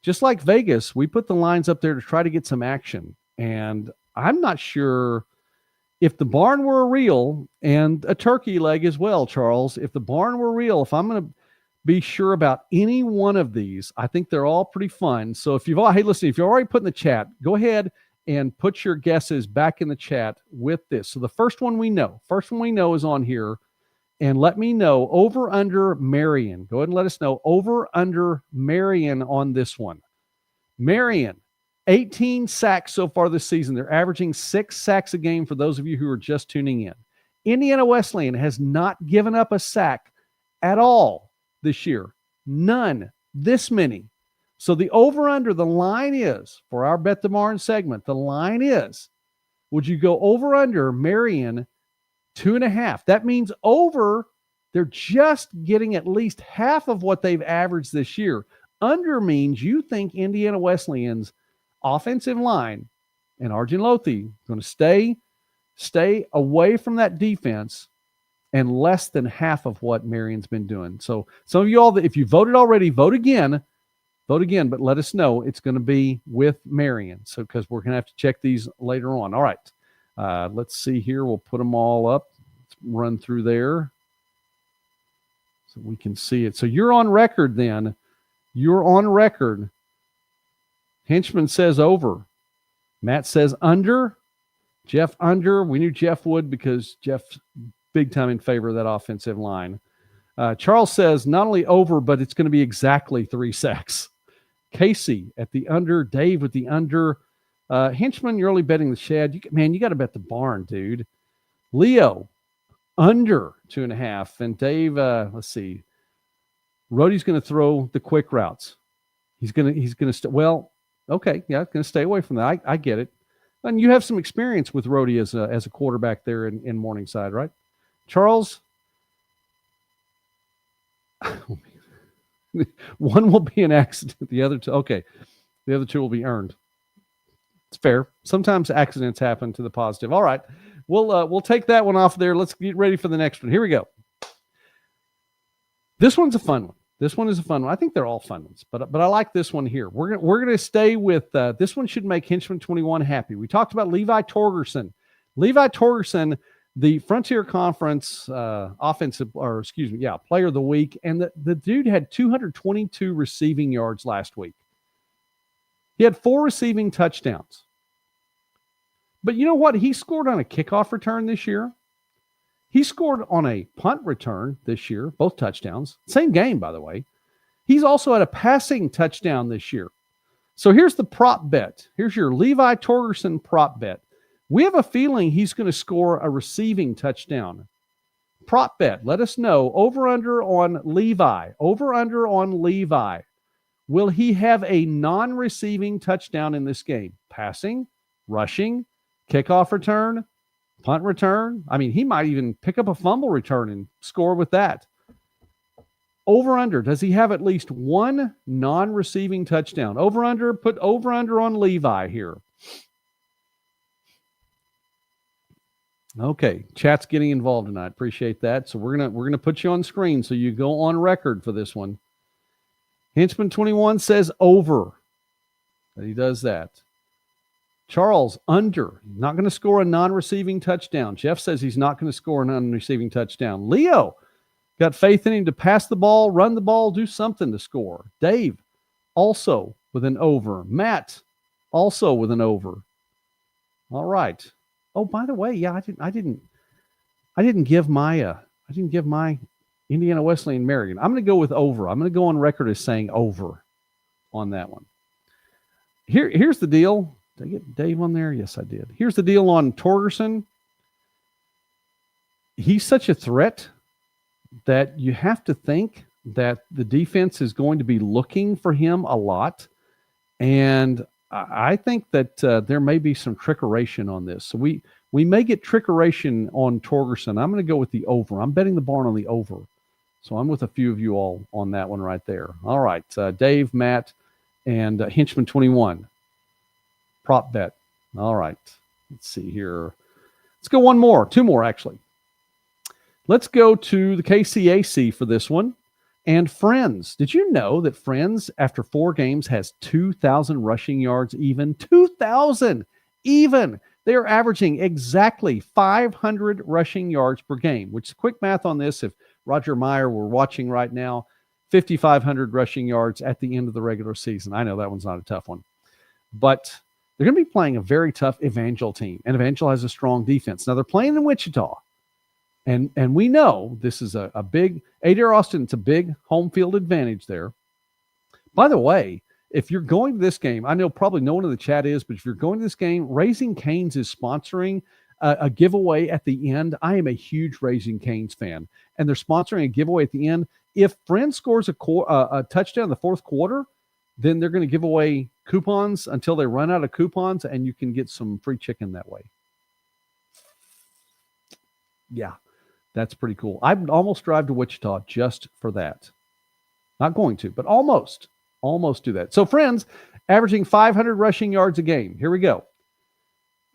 just like Vegas, we put the lines up there to try to get some action. And I'm not sure if the barn were real, and a turkey leg as well, Charles, if the barn were real, if I'm going to be sure about any one of these, I think they're all pretty fun. So if you've already put in the chat, go ahead and put your guesses back in the chat with this. So the first one we know is on here. And let me know over under Marion. Go ahead and let us know over under Marion on this one. Marion, 18 sacks so far this season. They're averaging 6 sacks a game for those of you who are just tuning in. Indiana Wesleyan has not given up a sack at all this year. None. This many. So the over-under, the line is, for our Bet the Barn segment, the line is, would you go over-under Marion 2.5? That means over, they're just getting at least half of what they've averaged this year. Under means you think Indiana Wesleyan's offensive line and Arjun Lothi going to stay away from that defense and less than half of what Marion's been doing. So some of you all, if you voted already, vote again, but let us know it's going to be with Marion. So, because we're going to have to check these later on. All right. Let's see here. We'll put them all up. Let's run through there so we can see it. So you're on record then. You're on record. Henchman says over. Matt says under. Jeff under. We knew Jeff would because Jeff's big time in favor of that offensive line. Charles says not only over, but it's going to be exactly 3 sacks. Casey at the under. Dave with the under. Henchman, you're only betting the shed. You got to bet the barn, dude. Leo, under 2.5. And Dave, let's see. Rhodey's going to throw the quick routes. He's going to well, okay, yeah, going to stay away from that. I get it. And you have some experience with Rhodey as a quarterback there in Morningside, right? Charles, one will be an accident. The other two will be earned. It's fair. Sometimes accidents happen to the positive. All right. We'll take that one off there. Let's get ready for the next one. Here we go. This one's a fun one. This one is a fun one. I think they're all fun ones, but I like this one here. We're going to stay with this one. Should make Henchman 21 happy. We talked about Levi Torgerson. The Frontier Conference player of the week, and the dude had 222 receiving yards last week. He had 4 receiving touchdowns. But you know what? He scored on a kickoff return this year. He scored on a punt return this year, both touchdowns. Same game, by the way. He's also had a passing touchdown this year. So here's the prop bet. Here's your Levi Torgerson prop bet. We have a feeling he's going to score a receiving touchdown. Prop bet. Let us know. Over-under on Levi. Over-under on Levi. Will he have a non-receiving touchdown in this game? Passing, rushing, kickoff return, punt return. I mean, he might even pick up a fumble return and score with that. Over-under. Does he have at least one non-receiving touchdown? Over-under. Put over-under on Levi here. Okay, chat's getting involved tonight. Appreciate that. So we're gonna put you on screen so you go on record for this one. Henchman 21 says over. He does that. Charles under. Not going to score a non-receiving touchdown. Jeff says he's not going to score a non-receiving touchdown. Leo got faith in him to pass the ball, run the ball, do something to score. Dave also with an over. Matt also with an over. All right. Oh, by the way, yeah, I didn't give my Indiana Wesleyan Marion. I'm going to go with over. I'm going to go on record as saying over on that one. Here's the deal. Did I get Dave on there? Yes, I did. Here's the deal on Torgerson. He's such a threat that you have to think that the defense is going to be looking for him a lot. And I think that there may be some trickeration on this. So we may get trickeration on Torgerson. I'm going to go with the over. I'm betting the barn on the over. So I'm with a few of you all on that one right there. All right, Dave, Matt, and Henchman 21. Prop bet. All right. Let's see here. Let's go two more actually. Let's go to the KCAC for this one. And Friends. Did you know that Friends, after 4 games, has 2,000 rushing yards even? 2,000 even. They are averaging exactly 500 rushing yards per game, which is quick math on this. If Roger Meyer were watching right now, 5,500 rushing yards at the end of the regular season. I know that one's not a tough one. But they're going to be playing a very tough Evangel team. And Evangel has a strong defense. Now, they're playing in Wichita. And we know this is a big Adair Austin. It's a big home field advantage there. By the way, if you're going to this game, I know probably no one in the chat is, but if you're going to this game, Raising Cane's is sponsoring a giveaway at the end. I am a huge Raising Cane's fan, and they're sponsoring a giveaway at the end. If Friends scores a touchdown in the fourth quarter, then they're going to give away coupons until they run out of coupons, and you can get some free chicken that way. Yeah. That's pretty cool. I'd almost drive to Wichita just for that. Not going to, but almost do that. So Friends, averaging 500 rushing yards a game. Here we go.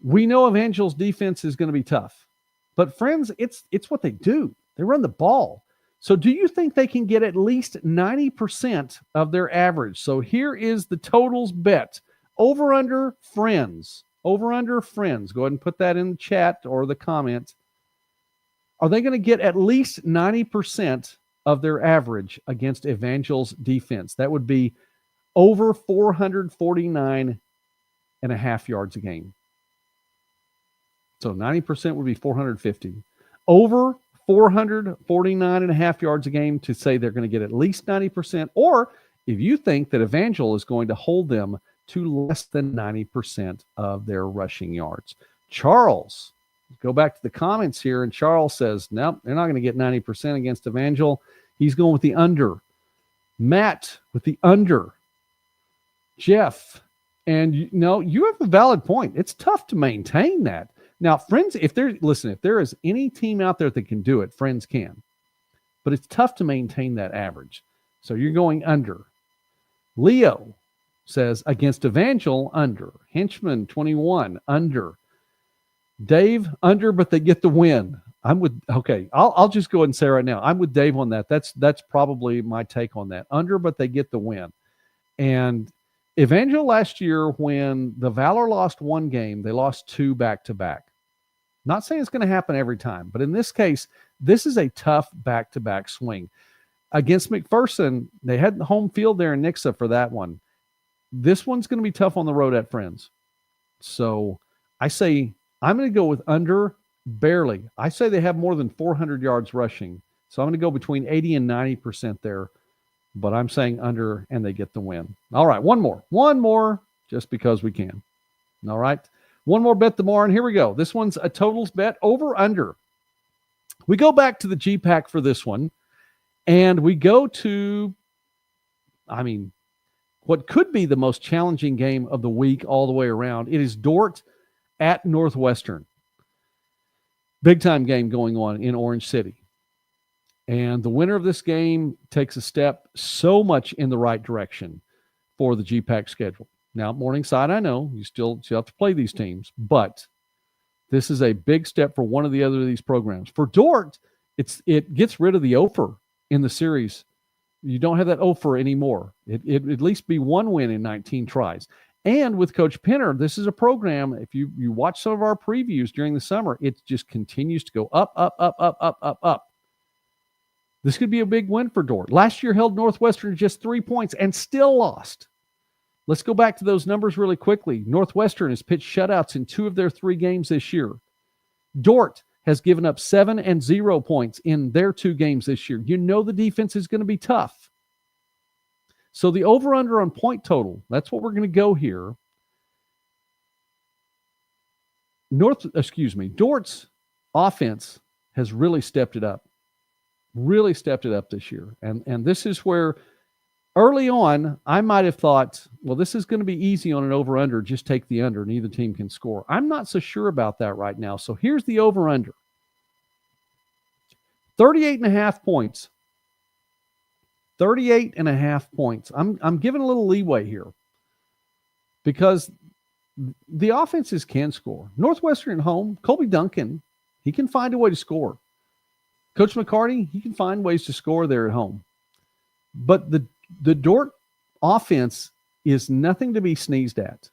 We know Evangel's defense is going to be tough, but Friends, it's what they do. They run the ball. So do you think they can get at least 90% of their average? So here is the totals bet. Over under Friends. Over under Friends. Go ahead and put that in the chat or the comment. Are they going to get at least 90% of their average against Evangel's defense? That would be over 449.5 yards a game. So 90% would be 450. Over 449.5 yards a game to say they're going to get at least 90%. Or if you think that Evangel is going to hold them to less than 90% of their rushing yards. Charles. Go back to the comments here, and Charles says, nope, they're not going to get 90% against Evangel. He's going with the under. Matt with the under. Jeff, and you have a valid point. It's tough to maintain that. Now, Friends, if there is any team out there that can do it, Friends can. But it's tough to maintain that average. So you're going under. Leo says, against Evangel, under. Henchman, 21, under. Dave, under, but they get the win. I'll just go ahead and say right now, I'm with Dave on that. That's probably my take on that. Under, but they get the win. And Evangel last year, when the Valor lost 1 game, they lost 2 back-to-back. Not saying it's going to happen every time, but in this case, this is a tough back-to-back swing. Against McPherson, they had the home field there in Nixa for that one. This one's going to be tough on the road at Friends. So I say I'm going to go with under barely. I say they have more than 400 yards rushing. So I'm going to go between 80 and 90% there. But I'm saying under, and they get the win. All right, one more, just because we can. All right, one more bet tomorrow, and here we go. This one's a totals bet, over, under. We go back to the GPAC for this one, and we go to, what could be the most challenging game of the week all the way around. It is Dordt at Northwestern. Big time game going on in Orange City. And the winner of this game takes a step so much in the right direction for the GPAC schedule. Now, Morningside, I know you still have to play these teams, but this is a big step for one or the other of these programs. For Dordt, it gets rid of the offer in the series. You don't have that offer anymore. It at least be 1 win in 19 tries. And with Coach Penner, this is a program, if you watch some of our previews during the summer, it just continues to go up, up, up, up, up, up, up. This could be a big win for Dordt. Last year held Northwestern just 3 points and still lost. Let's go back to those numbers really quickly. Northwestern has pitched shutouts in 2 of their 3 games this year. Dordt has given up 7 and 0 points in their 2 games this year. You know the defense is going to be tough. So the over-under on point total, that's what we're going to go here. Dort's offense has really stepped it up. Really stepped it up this year. And this is where early on, I might have thought, well, this is going to be easy on an over-under. Just take the under. Neither team can score. I'm not so sure about that right now. So here's the over-under. 38.5 points. 38.5 points. I'm giving a little leeway here because the offenses can score. Northwestern at home, Colby Duncan, he can find a way to score. Coach McCarty, he can find ways to score there at home. But the Dordt offense is nothing to be sneezed at.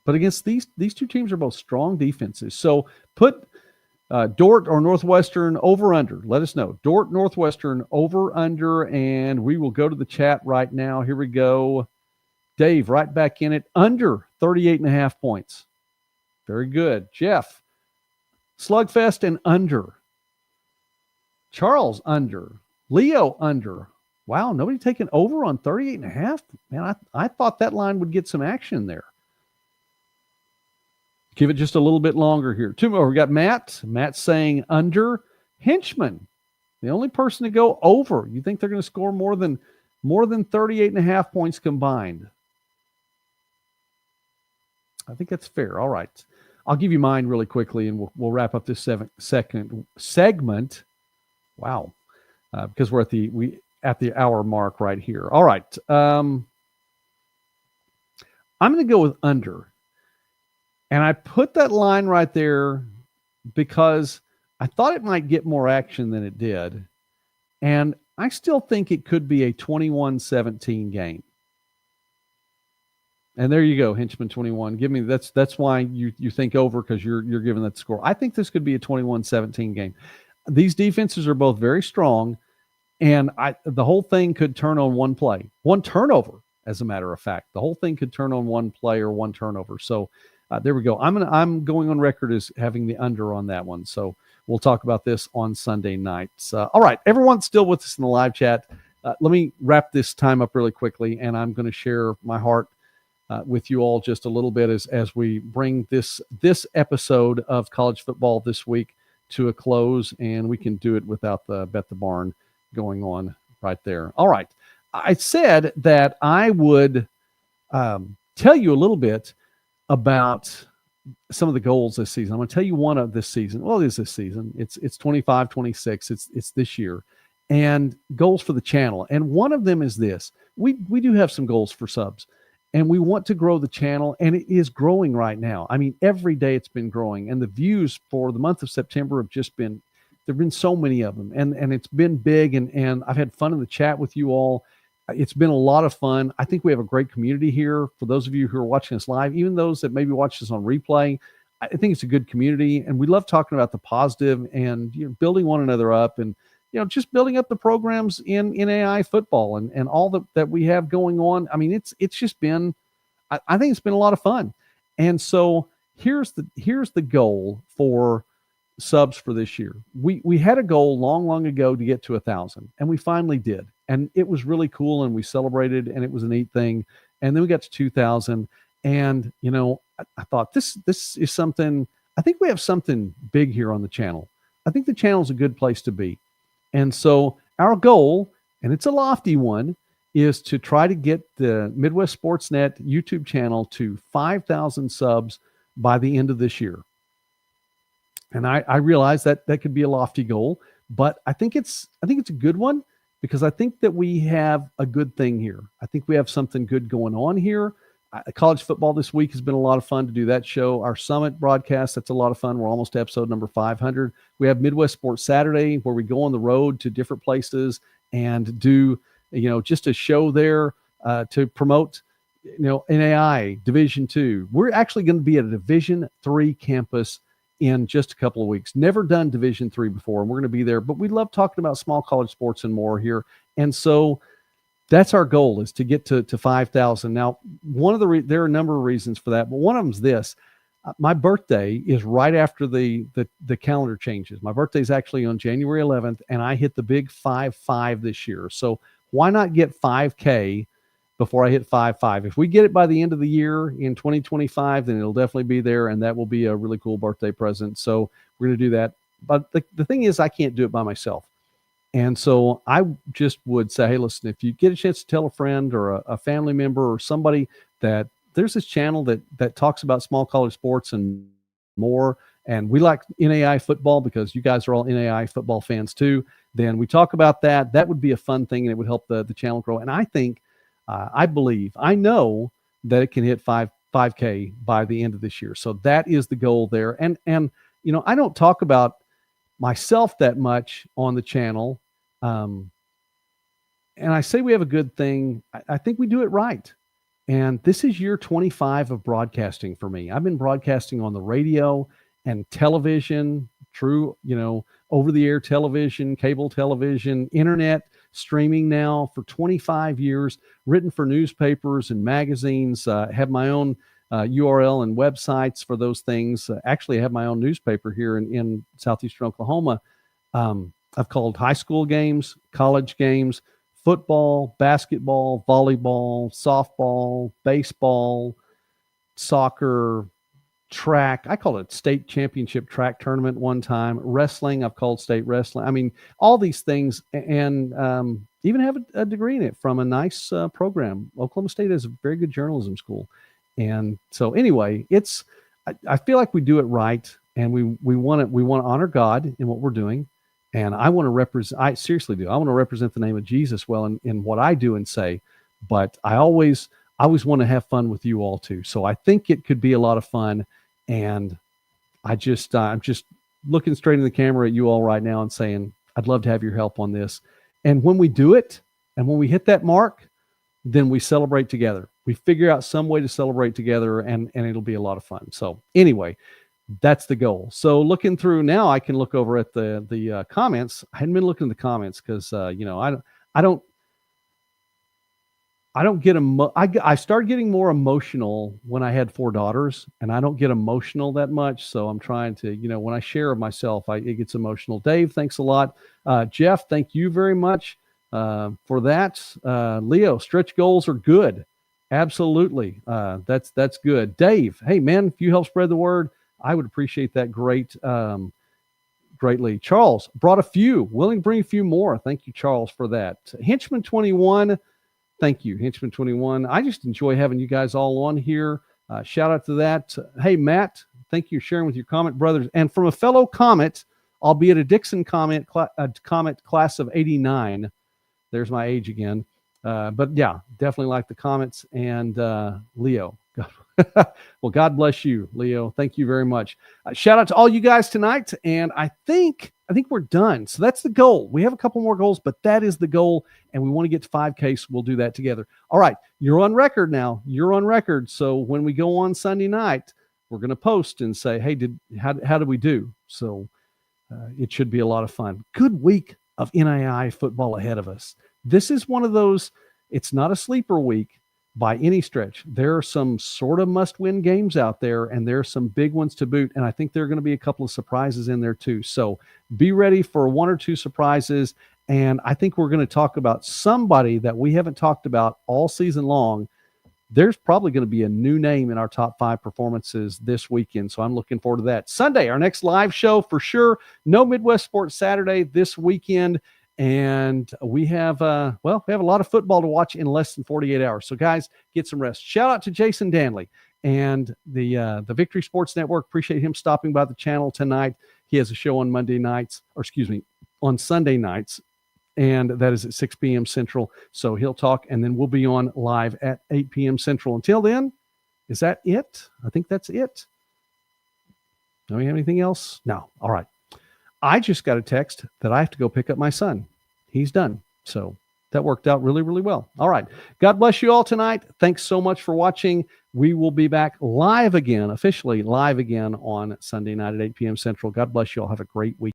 But against these two teams are both strong defenses. So put Dordt or Northwestern over under. Let us know. Dordt, Northwestern over under, and we will go to the chat right now. Here we go. Dave, right back in it. Under 38.5 points. Very good. Jeff, slugfest and under. Charles, under. Leo, under. Wow, nobody taking over on 38.5? Man, I thought that line would get some action there. Give it just a little bit longer here. Two more. We got Matt. Matt saying under. Henchman, the only person to go over. You think they're going to score more than 38.5 points combined? I think that's fair. All right. I'll give you mine really quickly, and we'll wrap up this second segment. Wow. Because we're at the hour mark right here. All right. I'm going to go with under. And I put that line right there because I thought it might get more action than it did. And I still think it could be a 21-17 game. And there you go, Henchman 21. Give me that's why you think over, because you're giving that score. I think this could be a 21-17 game. These defenses are both very strong, and the whole thing could turn on one play, one turnover. As a matter of fact, the whole thing could turn on one play or one turnover. So there we go. I'm going on record as having the under on that one. So we'll talk about this on Sunday nights. All right, everyone's still with us in the live chat. Let me wrap this time up really quickly, and I'm going to share my heart with you all just a little bit as we bring this episode of college football this week to a close, and we can do it without the Bet the Barn going on right there. All right. I said that I would tell you a little bit about some of the goals this season. I'm going to tell you one of this season. Well, it is this season. It's 25-26. It's this year. And goals for the channel. And one of them is this. We do have some goals for subs. And we want to grow the channel, and it is growing right now. I mean, every day it's been growing. And the views for the month of September have just been, there have been so many of them. And it's been big, and I've had fun in the chat with you all. It's been a lot of fun. I think we have a great community here. For those of you who are watching us live, even those that maybe watch this on replay, I think it's a good community. And we love talking about the positive and building one another up, and just building up the programs in AI football and all that we have going on. I mean, it's just been, I think it's been a lot of fun. And so here's the goal for subs for this year. We had a goal long ago to get to 1,000, and we finally did. And it was really cool, and we celebrated, and it was a neat thing. And then we got to 2,000, and I thought this is something. I think we have something big here on the channel. I think the channel is a good place to be. And so our goal, and it's a lofty one, is to try to get the Midwest Sportsnet YouTube channel to 5,000 subs by the end of this year. And I realize that could be a lofty goal, but I think it's a good one, because I think that we have a good thing here. I think we have something good going on here. College football this week has been a lot of fun to do that show. Our summit broadcast, that's a lot of fun. We're almost to episode number 500. We have Midwest Sports Saturday, where we go on the road to different places and do, just a show there to promote, NAI Division II. We're actually going to be at a Division III campus in just a couple of weeks. Never done Division III before, and we're going to be there. But we love talking about small college sports and more here. And so that's our goal, is to get to 5,000. Now, there are a number of reasons for that, but one of them is this. My birthday is right after the calendar changes. My birthday is actually on January 11th, and I hit the big 5-5 this year. So why not get 5K before I hit 5-5? If we get it by the end of the year in 2025, then it'll definitely be there, and that will be a really cool birthday present. So we're going to do that. But the thing is, I can't do it by myself. And so I just would say, hey, listen, if you get a chance to tell a friend or a family member or somebody that there's this channel that talks about small college sports and more, and we like NAI football because you guys are all NAI football fans too, then we talk about that. That would be a fun thing, and it would help the channel grow. And I think, I know that it can hit 5K by the end of this year. So that is the goal there. And I don't talk about myself that much on the channel. And I say we have a good thing. I think we do it right. And this is year 25 of broadcasting for me. I've been broadcasting on the radio and television, true, over-the-air television, cable television, internet, streaming now for 25 years, written for newspapers and magazines, have my own URL and websites for those things. Actually, I have my own newspaper here in southeastern Oklahoma. I've called high school games, college games, football, basketball, volleyball, softball, baseball, soccer, track. I called it state championship track tournament one time. Wrestling, I've called state wrestling. I mean, all these things, and even have a degree in it from a nice program. Oklahoma State has a very good journalism school. And so anyway, I feel like we do it right, and we want to honor God in what we're doing. And I want to represent, I seriously do. I want to represent the name of Jesus well in what I do and say, but I always want to have fun with you all too. So I think it could be a lot of fun. And I'm just looking straight in the camera at you all right now and saying, I'd love to have your help on this. And when we do it, and when we hit that mark, then we celebrate together. We figure out some way to celebrate together, and it'll be a lot of fun. So anyway, that's the goal. So looking through now, I can look over at the comments. I hadn't been looking at the comments because I started getting more emotional when I had 4 daughters, and I don't get emotional that much. So I'm trying to, when I share of myself, it gets emotional. Dave, thanks a lot. Jeff, thank you very much for that. Leo, stretch goals are good. Absolutely. That's good. Dave, hey man, if you help spread the word, I would appreciate that greatly. Charles brought a few, willing to bring a few more. Thank you, Charles, for that. Henchman 21. Thank you, Henchman 21. I just enjoy having you guys all on here. Shout out to that. Hey, Matt, thank you for sharing with your Comet brothers. And from a fellow Comet, albeit a Dixon Comet class of 89. There's my age again. But yeah, definitely like the Comets and Leo. Well, God bless you, Leo. Thank you very much. Shout out to all you guys tonight. And I think we're done. So that's the goal. We have a couple more goals, but that is the goal. And we want to get to 5K, so we'll do that together. All right. You're on record now. You're on record. So when we go on Sunday night, we're going to post and say, hey, how did we do? So it should be a lot of fun. Good week of NAIA football ahead of us. This is one of those, it's not a sleeper week by any stretch. There are some sort of must-win games out there, and there are some big ones to boot, and I think there are going to be a couple of surprises in there too. So be ready for 1 or 2 surprises, and I think we're going to talk about somebody that we haven't talked about all season long. There's probably going to be a new name in our top 5 performances this weekend, so I'm looking forward to that. Sunday, our next live show for sure. No Midwest Sports Saturday this weekend. And we have a lot of football to watch in less than 48 hours. So guys, get some rest. Shout out to Jason Dannelly and the Victory Sports Network. Appreciate him stopping by the channel tonight. He has a show on on Sunday nights, and that is at 6 p.m. Central. So he'll talk, and then we'll be on live at 8 p.m. Central. Until then, is that it? I think that's it. Do we have anything else? No. All right. I just got a text that I have to go pick up my son. He's done. So that worked out really, really well. All right. God bless you all tonight. Thanks so much for watching. We will be back live again, officially live again on Sunday night at 8 p.m. Central. God bless you all. Have a great week.